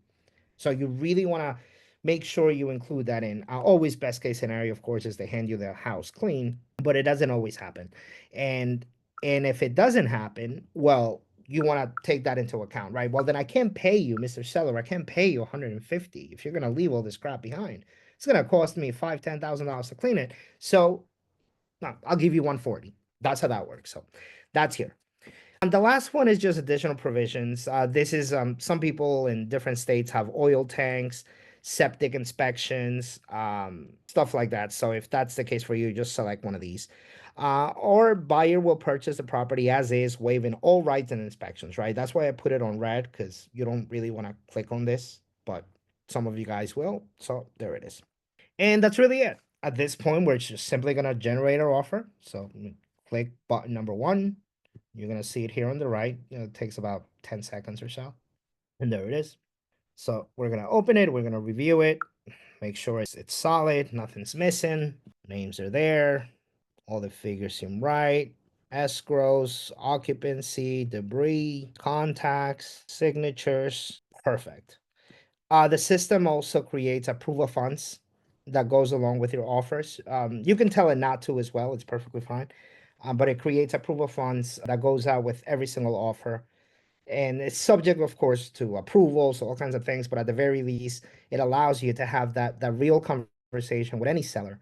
So you really want to make sure you include that in. Always best case scenario, of course, is they hand you the house clean, but it doesn't always happen. And if it doesn't happen, well, you want to take that into account, right? Well, then I can't pay you, Mr. Seller. I can't pay you 150 if you're going to leave all this crap behind. It's going to cost me $5,000, $10,000 to clean it. So no, I'll give you 140. That's how that works. So that's here. And the last one is just additional provisions. This is some people in different states have oil tanks, septic inspections, stuff like that. So if that's the case for you, just select one of these. Or buyer will purchase the property as is, waiving all rights and inspections, right? That's why I put it on red, because you don't really want to click on this, but some of you guys will. So there it is. And that's really it. At this point, we're just simply gonna generate our offer. So click button number one. You're gonna see it here on the right. It takes about 10 seconds or so. And there it is. So we're gonna open it, we're gonna review it, make sure it's solid, nothing's missing, names are there, all the figures seem right, escrows, occupancy, debris, contacts, signatures, perfect. The system also creates approval funds that goes along with your offers. You can tell it not to as well. It's perfectly fine. But it creates approval funds that goes out with every single offer. And it's subject, of course, to approvals, all kinds of things. But at the very least, it allows you to have that real conversation with any seller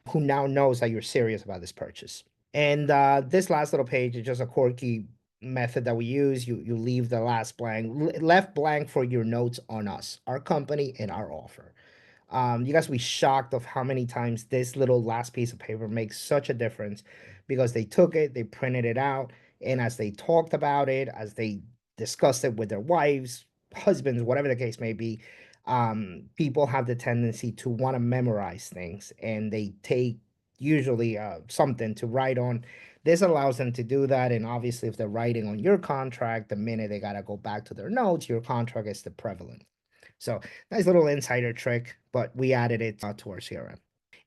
who now knows that you're serious about this purchase. And this last little page is just a quirky method that we use. You leave the last blank, left blank for your notes on us, our company, and our offer. You guys will be shocked of how many times this little last piece of paper makes such a difference because they took it, they printed it out, and as they talked about it, as they discussed it with their wives, husbands, whatever the case may be, people have the tendency to want to memorize things, and they take usually something to write on. This allows them to do that, and obviously, if they're writing on your contract, the minute they gotta go back to their notes, your contract is the prevalent. So nice little insider trick, but we added it to our CRM.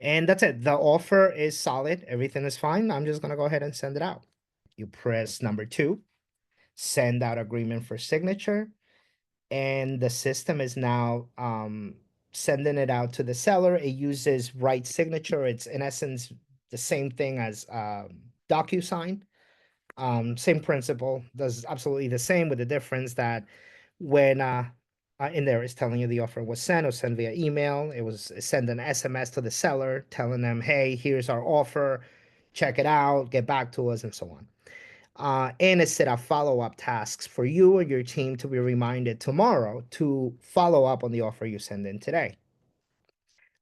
And that's it. The offer is solid. Everything is fine. I'm just gonna go ahead and send it out. You press number 2, send out agreement for signature, and the system is now sending it out to the seller. It uses right signature. It's in essence the same thing as DocuSign. Same principle, does absolutely the same, with the difference that when in there is telling you the offer was sent or sent via email, it was send an SMS to the seller telling them, hey, here's our offer, check it out, get back to us, and so on. And it set up follow-up tasks for you or your team to be reminded tomorrow to follow up on the offer you send in today.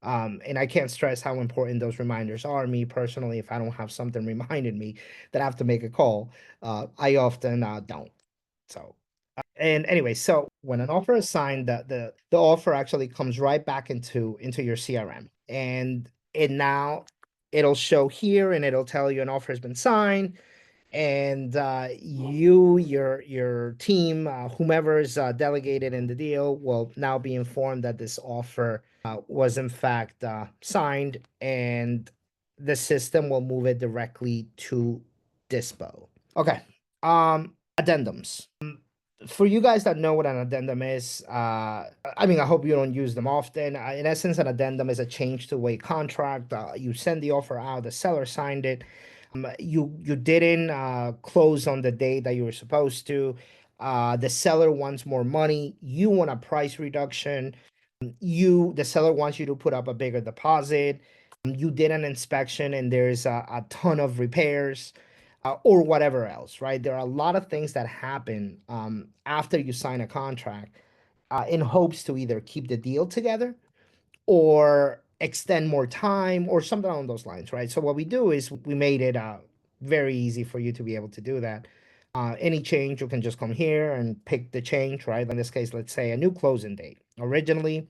And I can't stress how important those reminders are. Me personally, if I don't have something reminding me that I have to make a call, I often don't. So, and anyway, so when an offer is signed, the offer actually comes right back into your CRM, and it now it'll show here, and it'll tell you an offer has been signed, and your team, whomever is delegated in the deal, will now be informed that this offer was in fact signed, and the system will move it directly to Dispo. Okay. Addendums. For you guys that know what an addendum is, I mean, I hope you don't use them often. In essence, an addendum is a change to a contract. You send the offer out, the seller signed it. You didn't close on the day that you were supposed to. The seller wants more money. You want a price reduction. The seller wants you to put up a bigger deposit. You did an inspection and there's a ton of repairs, or whatever else, right? There are a lot of things that happen after you sign a contract in hopes to either keep the deal together or extend more time or something along those lines, right? So what we do is we made it very easy for you to be able to do that. Any change, you can just come here and pick the change, right? In this case, let's say a new closing date. Originally,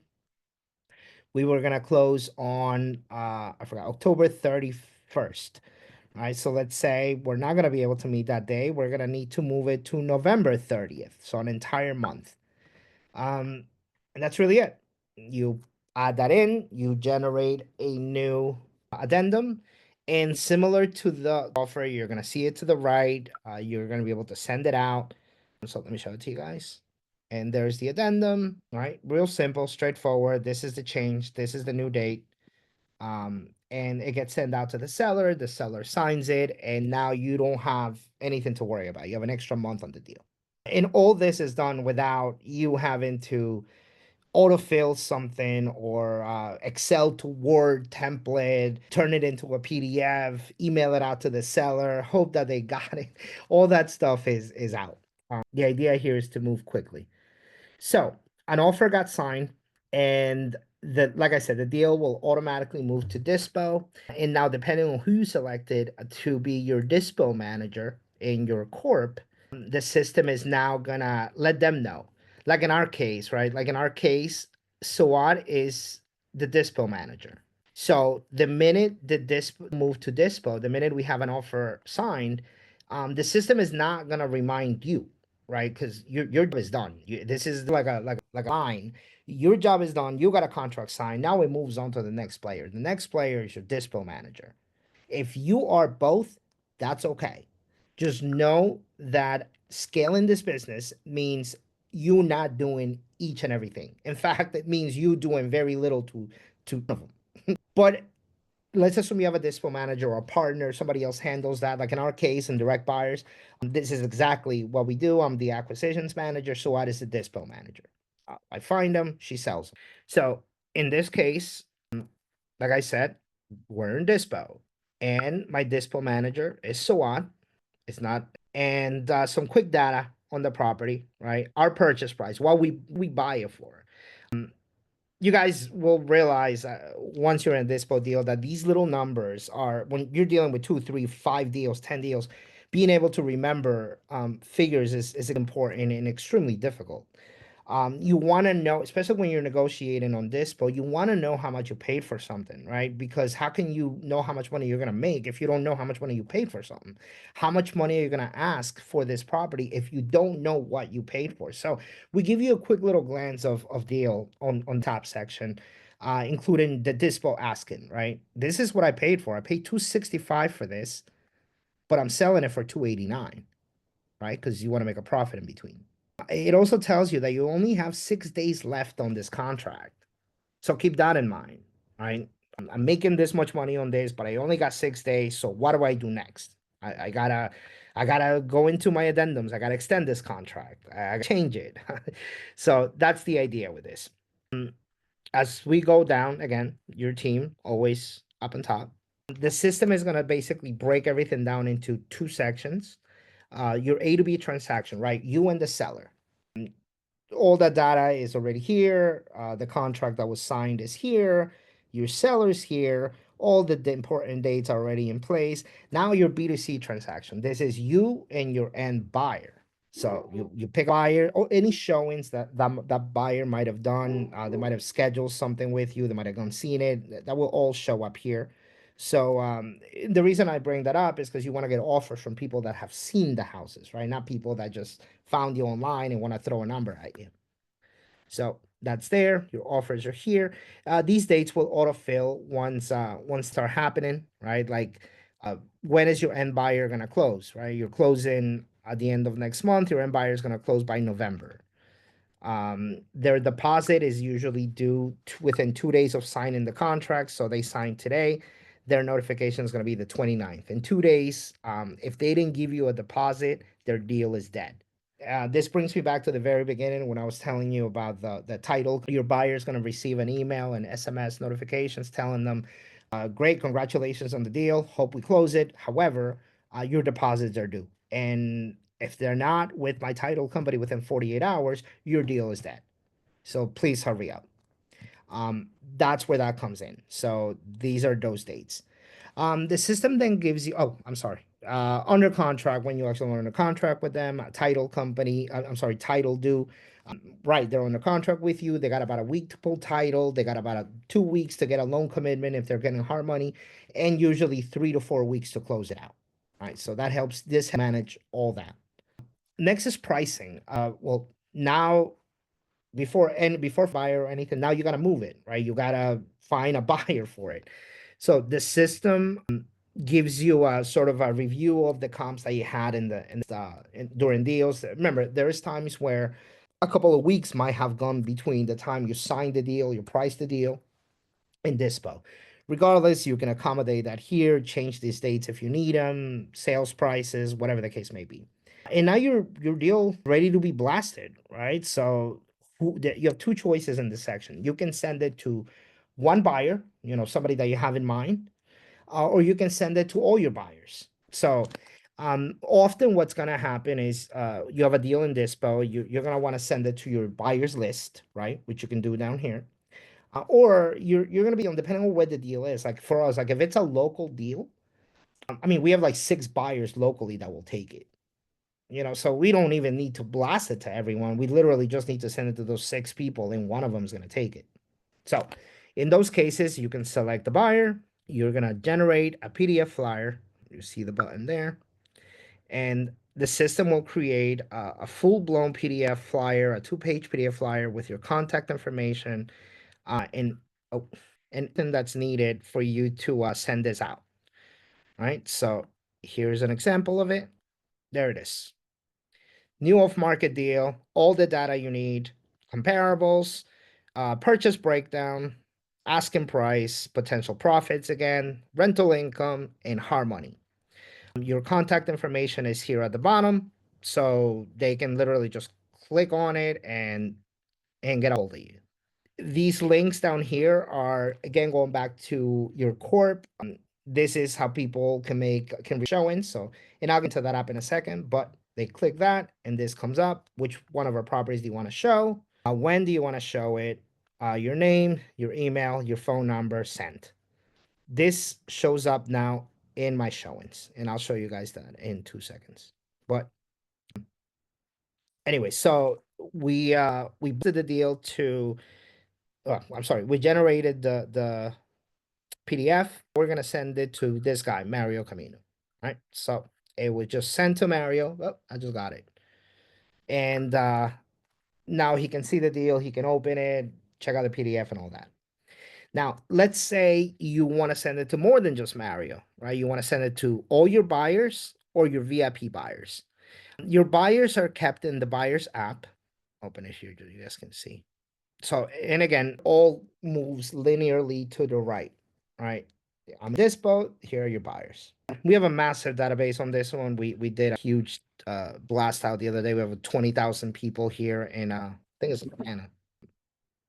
we were gonna close on I forgot, October 31st. All right, so let's say we're not gonna be able to meet that day. We're gonna need to move it to November 30th, so an entire month. Um, and that's really it. You add that in, you generate a new addendum, and similar to the offer, you're gonna see it to the right. You're gonna be able to send it out. So let me show it to you guys. And there's the addendum, right? Real simple, straightforward. This is the change. This is the new date. And it gets sent out to the seller signs it, and now you don't have anything to worry about. You have an extra month on the deal. And all this is done without you having to autofill something or Excel to Word template, turn it into a PDF, email it out to the seller, hope that they got it. All that stuff is out. The idea here is to move quickly. So an offer got signed, and like I said, the deal will automatically move to Dispo. And now, depending on who you selected to be your Dispo manager in your corp, the system is now gonna let them know. Like in our case, right? Like in our case, Suad is the Dispo manager. So the minute the Dispo move to Dispo, the minute we have an offer signed, the system is not gonna remind you, right? Because your job is done. This is like a line. Your job is done. You got a contract signed. Now it moves on to the next player. The next player is your Dispo manager. If you are both, that's okay. Just know that scaling this business means you not doing each and everything. In fact, it means you doing very little to none of them. But let's assume you have a dispo manager or a partner, somebody else handles that. Like in our case, in direct buyers, this is exactly what we do. I'm the acquisitions manager, so I is the dispo manager. I find them, she sells them. So in this case, like I said, we're in dispo, and my dispo manager is Sawad. It's not, and some quick data on the property, right? Our purchase price, what we buy it for. You guys will realize once you're in this deal that these little numbers are, when you're dealing with 2, 3, 5 deals, 10 deals, being able to remember figures is important and extremely difficult. You want to know, especially when you're negotiating on dispo, you want to know how much you paid for something, right? Because how can you know how much money you're going to make if you don't know how much money you paid for something? How much money are you going to ask for this property if you don't know what you paid for? So we give you a quick little glance of deal on top section, including the dispo asking, right? This is what I paid for. I paid 265 for this, but I'm selling it for 289, right? Because you want to make a profit in between. It also tells you that you only have 6 days left on this contract. So keep that in mind, right? I'm making this much money on this, but I only got 6 days. So what do I do next? I gotta go into my addendums. I gotta extend this contract. I gotta change it. So that's the idea with this. As we go down again, your team always up on top. The system is gonna basically break everything down into two sections. Your A to B transaction, right? You and the seller. All that data is already here. The contract that was signed is here. Your seller's here. All the important dates are already in place. Now your B2C transaction. This is you and your end buyer. So you pick a buyer or any showings that buyer might have done. They might have scheduled something with you. They might have gone seen it. That will all show up here. So the reason I bring that up is because you want to get offers from people that have seen the houses, right? Not people that just found you online and want to throw a number at you. So that's there. Your offers are here. These dates will autofill once start happening, right? Like when is your end buyer gonna close, right? You're closing at the end of next month. Your end buyer is gonna close by November. Their deposit is usually due within 2 days of signing the contract. So they sign today. Their notification is going to be the 29th. In 2 days, if they didn't give you a deposit, their deal is dead. This brings me back to the very beginning when I was telling you about the title. Your buyer is going to receive an email and SMS notifications telling them, great, congratulations on the deal. Hope we close it. However, your deposits are due. And if they're not with my title company within 48 hours, your deal is dead. So please hurry up. That's where that comes in. So these are those dates. The system then gives you, oh, I'm sorry, under contract, when you actually are under contract with them, a title company, I'm sorry, title due. Right, they're under contract with you. They got about a week to pull title. They got about 2 weeks to get a loan commitment if they're getting hard money, and usually 3 to 4 weeks to close it out. All right, so that helps this manage all that. Next is pricing. Well, now before buyer or anything, now you gotta move it, right? You gotta find a buyer for it. So the system gives you a sort of a review of the comps that you had during deals. Remember, there is times where a couple of weeks might have gone between the time you signed the deal, you priced the deal, and dispo. Regardless, you can accommodate that here, change these dates if you need them, sales prices, whatever the case may be. And now your deal ready to be blasted, right? So you have two choices in this section. You can send it to one buyer, somebody that you have in mind, or you can send it to all your buyers. So often what's going to happen is you have a deal in dispo, you're going to want to send it to your buyers list, right? Which you can do down here. Or you're going to be on, depending on what the deal is. Like for us, like if it's a local deal, I mean, we have like 6 buyers locally that will take it. So we don't even need to blast it to everyone. We literally just need to send it to those 6 people, and one of them is going to take it. So in those cases, you can select the buyer. You're going to generate a PDF flyer. You see the button there. And the system will create a full-blown PDF flyer, a 2-page PDF flyer with your contact information, and oh, anything that's needed for you to send this out. Right. So here's an example of it. There it is. New off-market deal, all the data you need, comparables, purchase breakdown, asking price, potential profits again, rental income, and hard money. Your contact information is here at the bottom, so they can literally just click on it and get a hold of you. These links down here are again going back to your corp. This is how people can showings. So, and I'll get to that up in a second, but they click that and this comes up. Which one of our properties do you want to show? When do you want to show it? Your name, your email, your phone number, sent. This shows up now in my showings, and I'll show you guys that in 2 seconds. But anyway, so we boosted the deal to. I'm sorry. We generated the PDF. We're gonna send it to this guy, Mario Camino. Right. So it was just sent to Mario. Oh, I just got it. And now he can see the deal. He can open it, check out the PDF, and all that. Now, let's say you want to send it to more than just Mario, right? You want to send it to all your buyers or your VIP buyers. Your buyers are kept in the buyers app. Open it here, you guys can see. So, and again, all moves linearly to the right, right? On this boat, here are your buyers. We have a massive database on this one. We did a huge blast out the other day. We have 20,000 people here in I think it's Atlanta.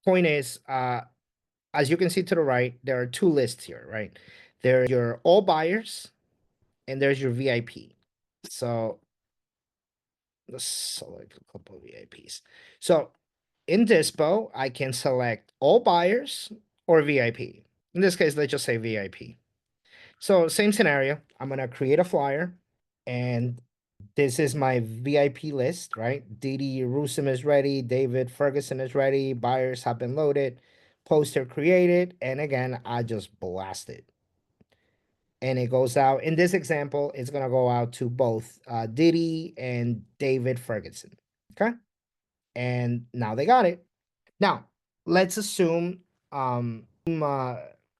Point is, as you can see to the right, there are two lists here, right? There's your all buyers and there's your VIP. So let's select a couple of VIPs. So in Dispo, I can select all buyers or VIP. In this case, let's just say VIP. So same scenario. I'm gonna create a flyer, and this is my VIP list, right? Didi Rusum is ready. David Ferguson is ready. Buyers have been loaded. Poster created, and again, I just blast it. And it goes out. In this example, it's gonna go out to both Diddy and David Ferguson. Okay, and now they got it. Now let's assume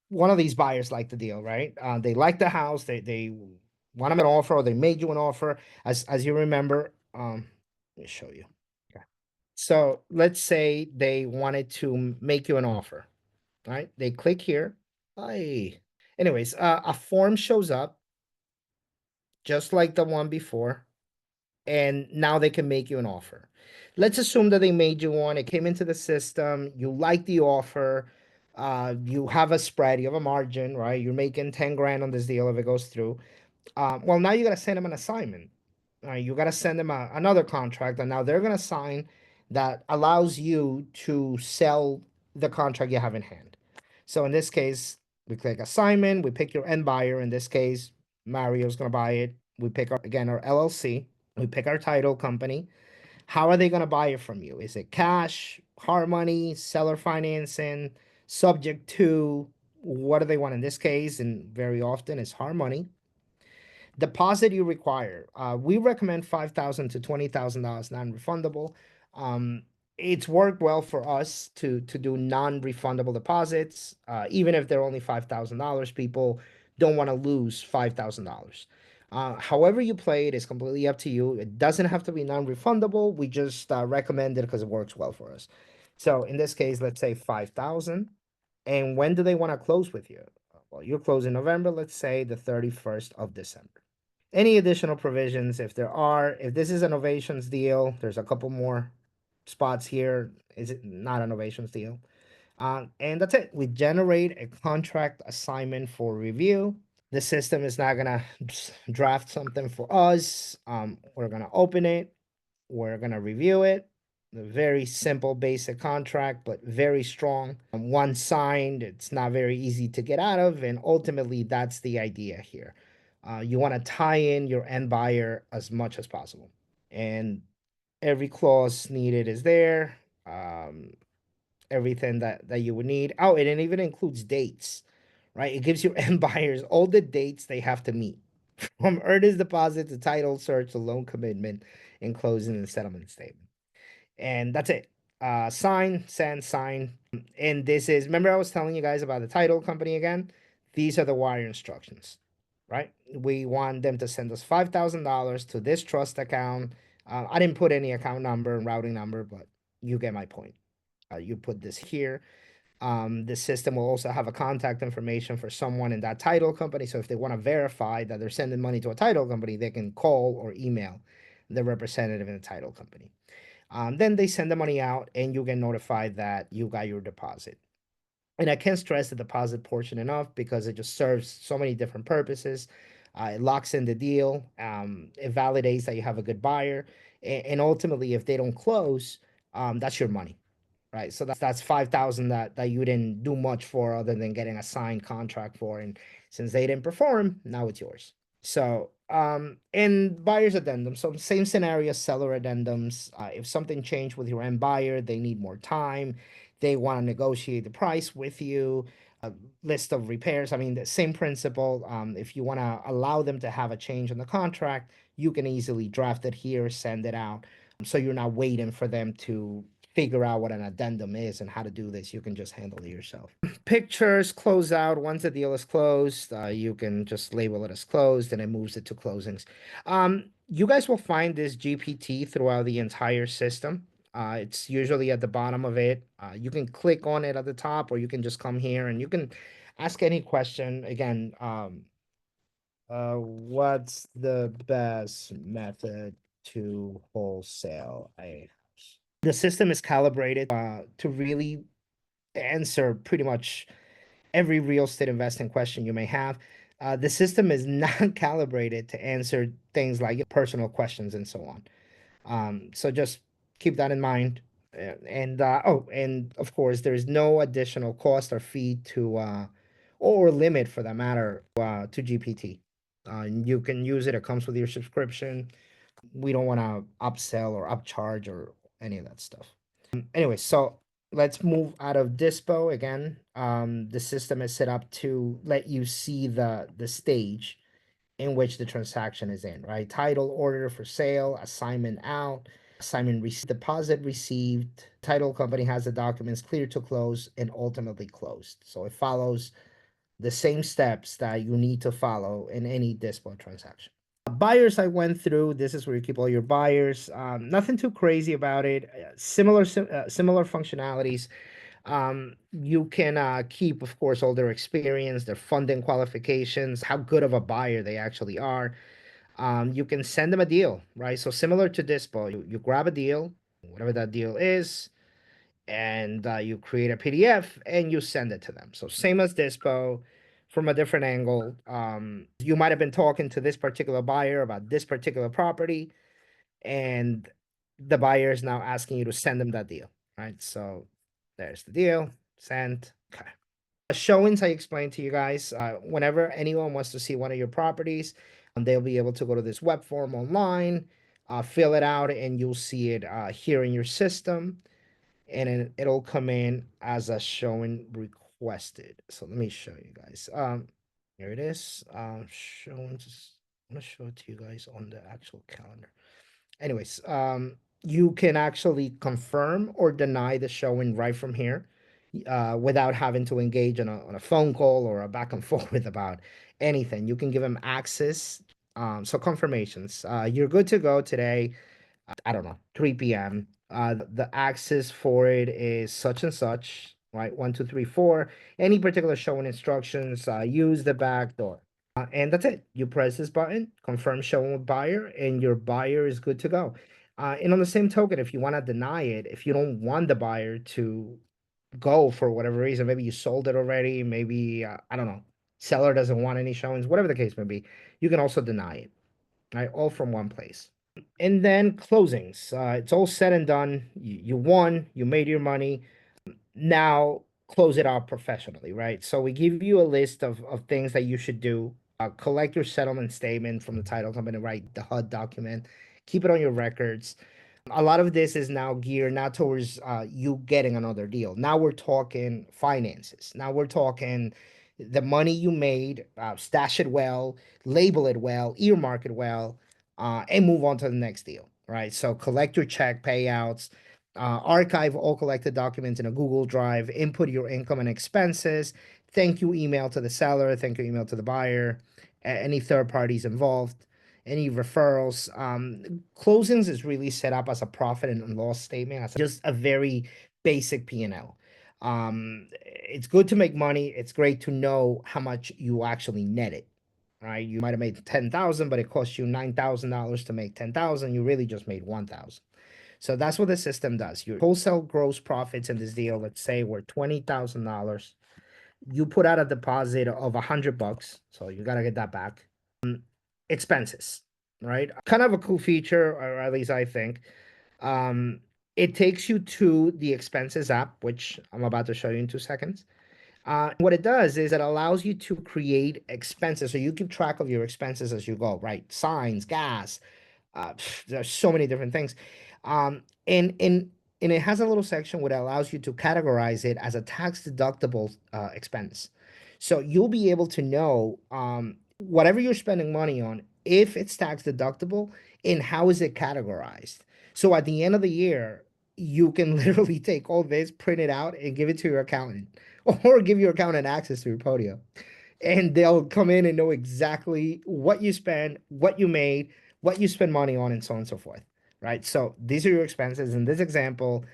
one of these buyers like the deal, right? They like the house. They want them an offer, or they made you an offer. As you remember, let me show you. Okay. So let's say they wanted to make you an offer, right? They click here. Hi. Anyways, a form shows up just like the one before, and now they can make you an offer. Let's assume that they made you one. It came into the system. You like the offer. You have a spread. You have a margin, right? You're making 10 grand on this deal if it goes through. Well, now you got to send them an assignment. You got to send them another contract, and now they're going to sign that allows you to sell the contract you have in hand. So in this case, we click assignment. We pick your end buyer. In this case, Mario's going to buy it. We pick again our LLC. We pick our title company. How are they going to buy it from you? Is it cash, hard money, seller financing, subject to? What do they want in this case? And very often it's hard money. Deposit you require. We recommend $5,000 to $20,000 non-refundable. Um, it's worked well for us to do non-refundable deposits, even if they're only $5,000. People don't want to lose $5,000. However you play it is completely up to you. It doesn't have to be non-refundable. We just recommend it because it works well for us. So in this case, let's say 5,000. And when do they want to close with you? Well, you're closing November, let's say the 31st of December. Any additional provisions, if there are, if this is an Ovations deal, there's a couple more spots here. Is it not an Ovations deal? And that's it. We generate a contract assignment for review. The system is not gonna draft something for us. We're gonna open it. We're gonna review it. A very simple, basic contract, but very strong. Once signed, it's not very easy to get out of, and ultimately, that's the idea here. You want to tie in your end buyer as much as possible, and every clause needed is there. Everything that you would need. Oh, and it even includes dates, right? It gives your end buyers all the dates they have to meet, from earnest deposit to title search to loan commitment and closing and settlement statement. And that's it. Sign, send, sign. And this is, remember I was telling you guys about the title company again? These are the wire instructions, right? We want them to send us $5,000 to this trust account. I didn't put any account number and routing number, but you get my point. You put this here. The system will also have a contact information for someone in that title company. So if they want to verify that they're sending money to a title company, they can call or email the representative in the title company. Then they send the money out and you get notified that you got your deposit. And I can't stress the deposit portion enough because it just serves so many different purposes. It locks in the deal. It validates that you have a good buyer, and ultimately, if they don't close, that's your money, right? So that's 5,000 that you didn't do much for other than getting a signed contract for, and since they didn't perform, now it's yours. So, and buyer's addendum. So same scenario, seller addendums. If something changed with your end buyer, they need more time. They want to negotiate the price with you. A list of repairs. I mean, the same principle. If you want to allow them to have a change in the contract, you can easily draft it here, send it out. So you're not waiting for them to figure out what an addendum is and how to do this. You can just handle it yourself. Pictures close out. Once the deal is closed, you can just label it as closed and it moves it to closings. You guys will find this GPT throughout the entire system. It's usually at the bottom of it. You can click on it at the top, or you can just come here and you can ask any question. Again, what's the best method to wholesale a house? The system is calibrated to really answer pretty much every real estate investing question you may have. The system is not calibrated to answer things like personal questions and so on. So just keep that in mind. And of course, there is no additional cost or fee to, or limit for that matter, to GPT. You can use it. It comes with your subscription. We don't want to upsell or upcharge or any of that stuff. Anyway, so let's move out of Dispo again. The system is set up to let you see the stage in which the transaction is in, right? Title order for sale, assignment out, assignment deposit received, title company has the documents clear to close and ultimately closed. So it follows the same steps that you need to follow in any Dispo transaction. Buyers I went through, this is where you keep all your buyers. Nothing too crazy about it. Similar functionalities. You can keep, of course, all their experience, their funding qualifications, how good of a buyer they actually are. You can send them a deal, right? So similar to Dispo, you grab a deal, whatever that deal is, and you create a PDF and you send it to them. So same as Dispo, from a different angle. You might have been talking to this particular buyer about this particular property, and the buyer is now asking you to send them that deal, right? So there's the deal, sent. Okay. Showings I explained to you guys. Whenever anyone wants to see one of your properties, they'll be able to go to this web form online, fill it out, and you'll see it here in your system, and it'll come in as a showing requested. So let me show you guys. Here it is. Showings. I'm gonna show it to you guys on the actual calendar. Anyways, you can actually confirm or deny the showing right from here, without having to engage on a phone call or a back and forth about anything. You can give them access. So confirmations. You're good to go today. I don't know, 3 p.m. The access for it is such and such, right? 1, 2, 3, 4. Any particular showing instructions, use the back door. And that's it. You press this button, confirm showing with buyer, and your buyer is good to go. And on the same token, if you want to deny it, if you don't want the buyer to go for whatever reason, maybe you sold it already, maybe, I don't know, seller doesn't want any showings, whatever the case may be, you can also deny it, right? All from one place. And then closings. It's all said and done. You won, you made your money. Now close it out professionally, right? So we give you a list of things that you should do. Collect your settlement statement from the title company, write the HUD document, keep it on your records. A lot of this is now geared not towards you getting another deal. Now we're talking finances. Now we're talking the money you made, stash it well, label it well, earmark it well, and move on to the next deal, right? So collect your check payouts, archive all collected documents in a Google Drive, input your income and expenses, thank you email to the seller, thank you email to the buyer, any third parties involved, any referrals. Closings is really set up as a profit and loss statement, as just a very basic P&L. It's good to make money. It's great to know how much you actually netted, right? You might have made 10,000, but it cost you $9,000 to make 10,000. You really just made 1,000. So that's what the system does. Your wholesale gross profits in this deal, let's say, were $20,000. You put out a deposit of $100, so you gotta get that back. Expenses, right? Kind of a cool feature, or at least I think. Um, it takes you to the expenses app, which I'm about to show you in 2 seconds. What it does is it allows you to create expenses. So you keep track of your expenses as you go, right? Signs, gas, there's so many different things. Um, and, and, and it has a little section where it allows you to categorize it as a tax deductible expense. So you'll be able to know whatever you're spending money on, if it's tax deductible and how is it categorized. So at the end of the year, you can literally take all this, print it out, and give it to your accountant, or give your accountant access to your Podio, and they'll come in and know exactly what you spend, what you made, what you spend money on, and so on and so forth. Right. So these are your expenses. In this example,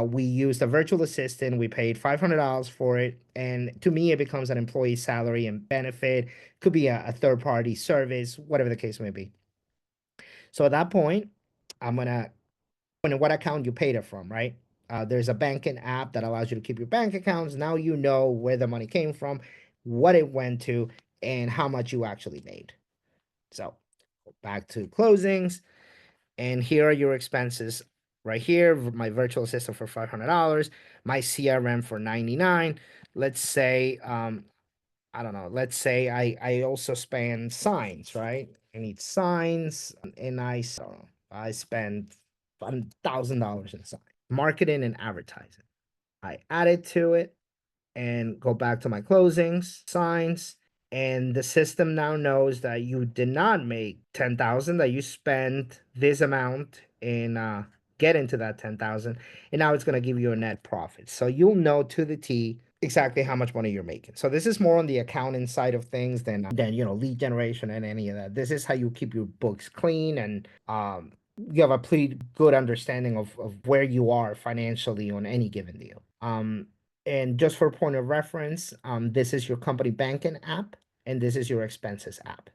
we used a virtual assistant. We paid $500 for it, and to me, it becomes an employee salary and benefit. Could be a third party service, whatever the case may be. So at that point, I'm gonna in what account you paid it from, right? There's a banking app that allows you to keep your bank accounts. Now you know where the money came from, what it went to, and how much you actually made. So back to closings, and here are your expenses. Right here, my virtual assistant for $500, my CRM for 99. Let's say, I don't know. Let's say I also spend signs, right? I need signs, and I don't know. I spend $1,000 in signs, marketing and advertising. I add it to it and go back to my closings, signs, and the system now knows that you did not make 10,000, that you spent this amount in getting to that 10,000, and now it's going to give you a net profit. So you'll know to the T exactly how much money you're making. So this is more on the accounting side of things than lead generation and any of that. This is how you keep your books clean, and you have a pretty good understanding of where you are financially on any given deal. And just for point of reference, this is your company banking app, and this is your expenses app.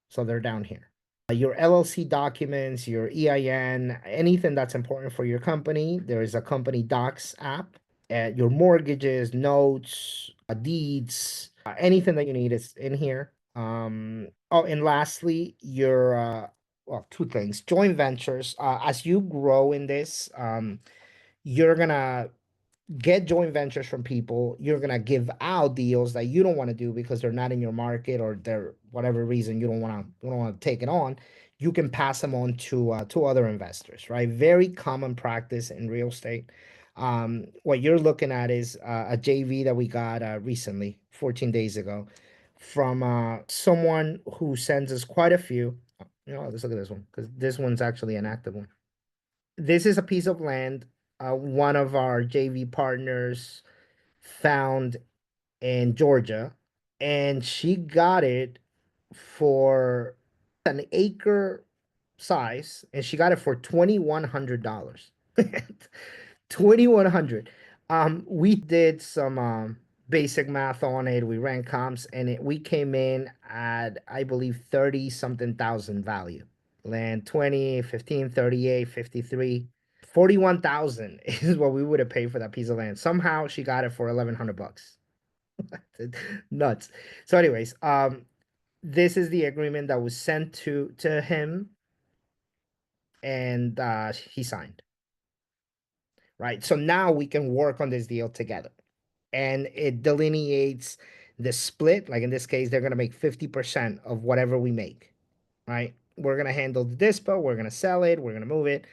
So they're down here. Your LLC documents, your EIN, anything that's important for your company, there is a company docs app. Your mortgages, notes, deeds, anything that you need is in here. Oh, and lastly, your well, two things: joint ventures. As you grow in this, you're gonna get joint ventures from people. You're gonna give out deals that you don't want to do because they're not in your market, or they're whatever reason you don't want to take it on. You can pass them on to other investors, right? Very common practice in real estate. What you're looking at is a JV that we got recently, 14 days ago, from someone who sends us quite a few. Let's look at this one, because this one's actually an active one. This is a piece of land one of our JV partners found in Georgia, and she got it for an acre size, and she got it for $2,100. 2,100. We did some basic math on it. We ran comps, and we came in at, I believe, 30 something thousand value. Land 20, 15, 38, 53. 41,000 is what we would have paid for that piece of land. Somehow she got it for 1,100 bucks. Nuts. So anyways, this is the agreement that was sent to him, and he signed. Right? So now we can work on this deal together. And it delineates the split. Like in this case, they're going to make 50% of whatever we make, right? We're going to handle the dispo, we're going to sell it, we're going to move it,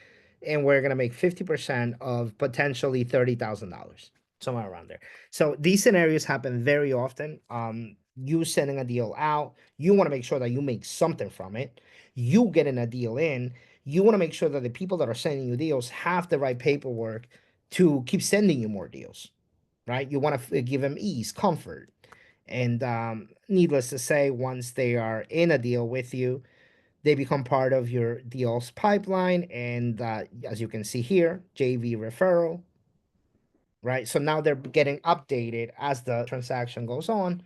and we're going to make 50% of potentially $30,000, somewhere around there. So these scenarios happen very often. You sending a deal out, you want to make sure that you make something from it. You getting a deal in, you want to make sure that the people that are sending you deals have the right paperwork to keep sending you more deals, right? You want to give them ease, comfort. And needless to say, once they are in a deal with you, they become part of your deals pipeline. And as you can see here, JV referral, right? So now they're getting updated as the transaction goes on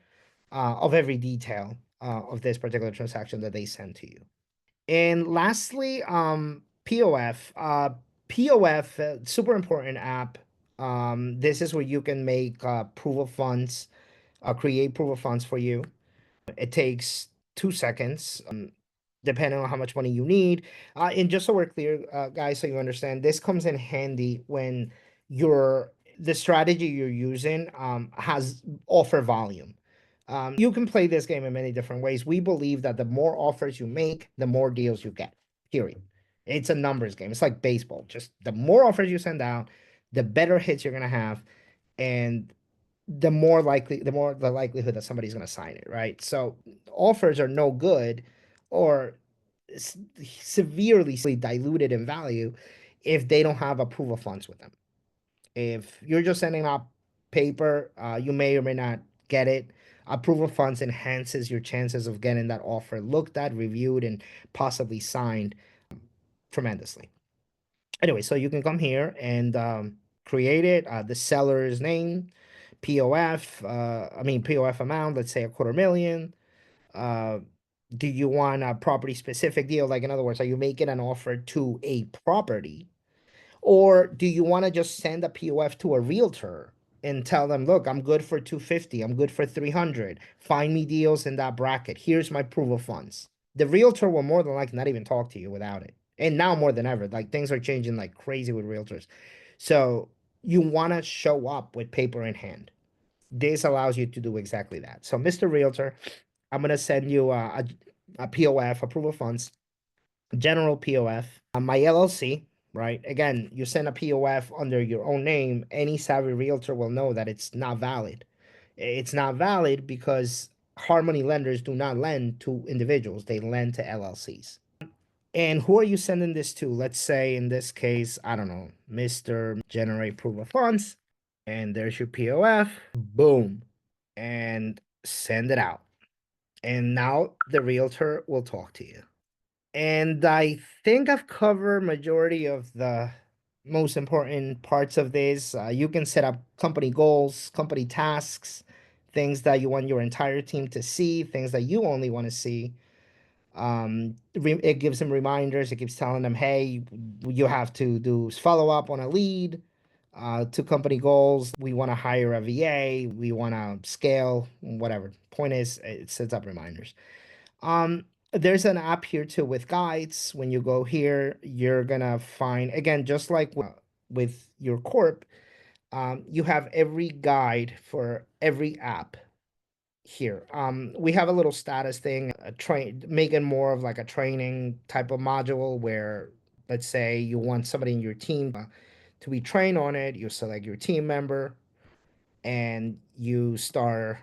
of every detail of this particular transaction that they send to you. And lastly, POF. POF, super important app. This is where you can make proof of funds, create proof of funds for you. It takes 2 seconds, depending on how much money you need. And just so we're clear, guys, so you understand, this comes in handy when you're the strategy you're using has offer volume. You can play this game in many different ways. We believe that the more offers you make, the more deals you get. Period. It's a numbers game. It's like baseball. Just the more offers you send out, the better hits you're gonna have, and the more the likelihood that somebody's gonna sign it, right? So offers are no good, or severely diluted in value if they don't have approval funds with them. If you're just sending out paper, you may or may not get it. Approval funds enhances your chances of getting that offer looked at, reviewed, and possibly signed tremendously. Anyway, so you can come here and create it. The seller's name, POF, POF amount, let's say 250,000. Uh, do you want a property specific deal? Like, in other words, are you making an offer to a property? Or do you want to just send a POF to a realtor and tell them, look, I'm good for 250, I'm good for 300. Find me deals in that bracket. Here's my proof of funds. The realtor will more than likely not even talk to you without it. And now more than ever, like things are changing like crazy with realtors. So you want to show up with paper in hand. This allows you to do exactly that. So, Mr. Realtor, I'm going to send you a POF, approval of funds, general POF, my LLC, right? Again, you send a POF under your own name, any savvy realtor will know that it's not valid. It's not valid because Harmony lenders do not lend to individuals, they lend to LLCs. And who are you sending this to? Let's say in this case, I don't know, Mr. Generate Proof of Funds. And there's your POF. Boom. And send it out. And now the realtor will talk to you. And I think I've covered majority of the most important parts of this. You can set up company goals, company tasks, things that you want your entire team to see, things that you only want to see. It gives them reminders. It keeps telling them, hey, you have to do follow up on a lead to company goals. We want to hire a VA. We want to scale, whatever. Point is, it sets up reminders. There's an app here too with guides. When you go here, you're gonna find, again, just like with your corp, you have every guide for every app here. We have a little status thing, making more of like a training type of module where, let's say you want somebody in your team to be trained on it. You select your team member and you start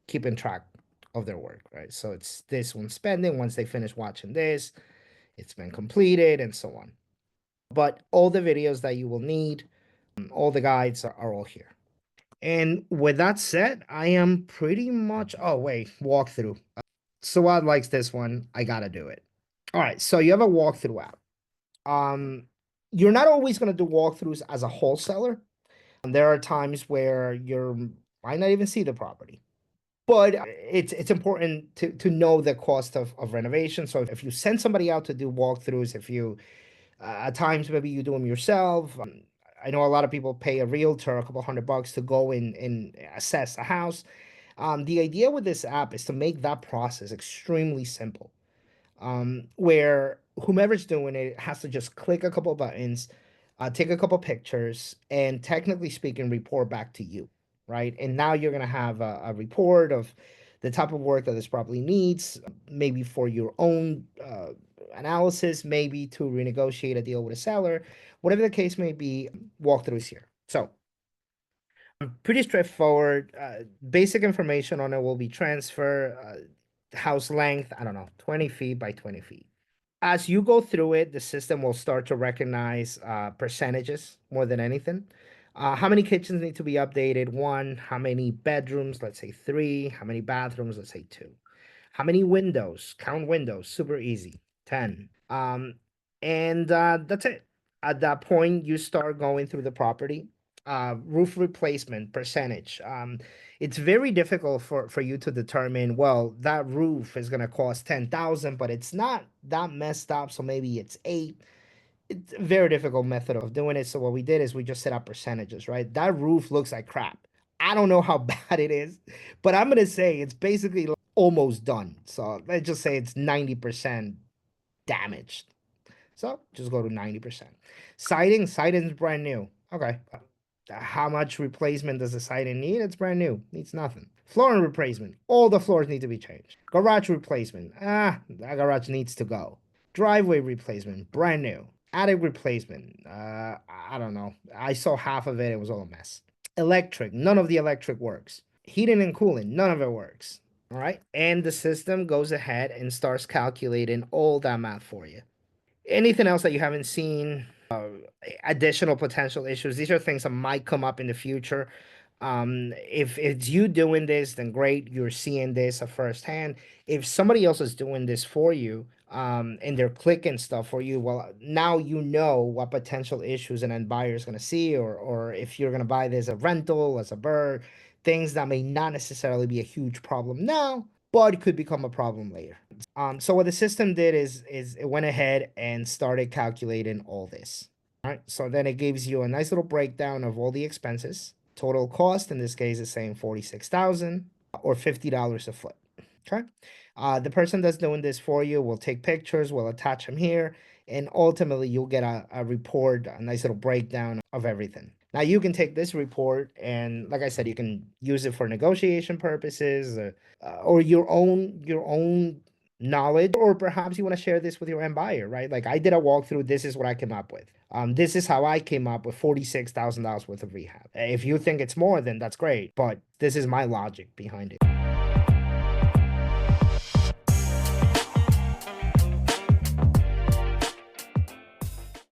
keeping track of their work, right? So it's this one spending. Once they finish watching this, it's been completed and so on. But all the videos that you will need, all the guides are all here. And with that said, I am pretty much, oh wait, walkthrough. Suad likes this one. I gotta do it. All right, so you have a walkthrough app. Um, you're not always gonna do walkthroughs as a wholesaler. There are times where you might not even see the property. But it's important to know the cost of renovation. So if you send somebody out to do walkthroughs, if you at times maybe you do them yourself. I know a lot of people pay a realtor a couple $100 to go and assess a house. The idea with this app is to make that process extremely simple, where whomever's doing it has to just click a couple buttons, take a couple pictures, and technically speaking, report back to you, right? And now you're gonna have a report of the type of work that this property needs, maybe for your own analysis, maybe to renegotiate a deal with a seller, whatever the case may be. Walkthroughs here. So pretty straightforward. Basic information on it will be transfer, house length, I don't know, 20 feet by 20 feet. As you go through it, the system will start to recognize percentages more than anything. How many kitchens need to be updated? One. How many bedrooms? Let's say three. How many bathrooms? Let's say two. How many windows? Count windows. Super easy. 10. And that's it. At that point, you start going through the property. Roof replacement percentage. It's very difficult for you to determine, well, that roof is gonna cost 10,000, but it's not that messed up, so maybe it's 8. It's a very difficult method of doing it. So what we did is we just set up percentages, right? That roof looks like crap. I don't know how bad it is, but I'm gonna say it's basically almost done. So let's just say it's 90% damaged. So just go to 90%. Siding is brand new. Okay. How much replacement does the siding need? It's brand new, needs nothing. Flooring replacement, all the floors need to be changed. Garage replacement, that garage needs to go. Driveway replacement, brand new. Attic replacement, I don't know. I saw half of it, it was all a mess. Electric, none of the electric works. Heating and cooling, none of it works. All right. And the system goes ahead and starts calculating all that math for you. Anything else that you haven't seen, additional potential issues, these are things that might come up in the future. If it's you doing this, then great, you're seeing this at firsthand. If somebody else is doing this for you, and they're clicking stuff for you, well, now you know what potential issues an end buyer is going to see, or if you're going to buy this as a rental, as a bird, things that may not necessarily be a huge problem now, but it could become a problem later. So what the system did is it went ahead and started calculating all this. All right. So then it gives you a nice little breakdown of all the expenses. Total cost in this case is saying 46,000 or $50 a foot. Okay. The person that's doing this for you will take pictures, will attach them here, and ultimately you'll get a report, a nice little breakdown of everything. Now you can take this report and, like I said, you can use it for negotiation purposes, or your own knowledge, or perhaps you want to share this with your end buyer, right? Like I did a walkthrough. This is what I came up with. This is how I came up with $46,000 worth of rehab. If you think it's more, then that's great, but this is my logic behind it.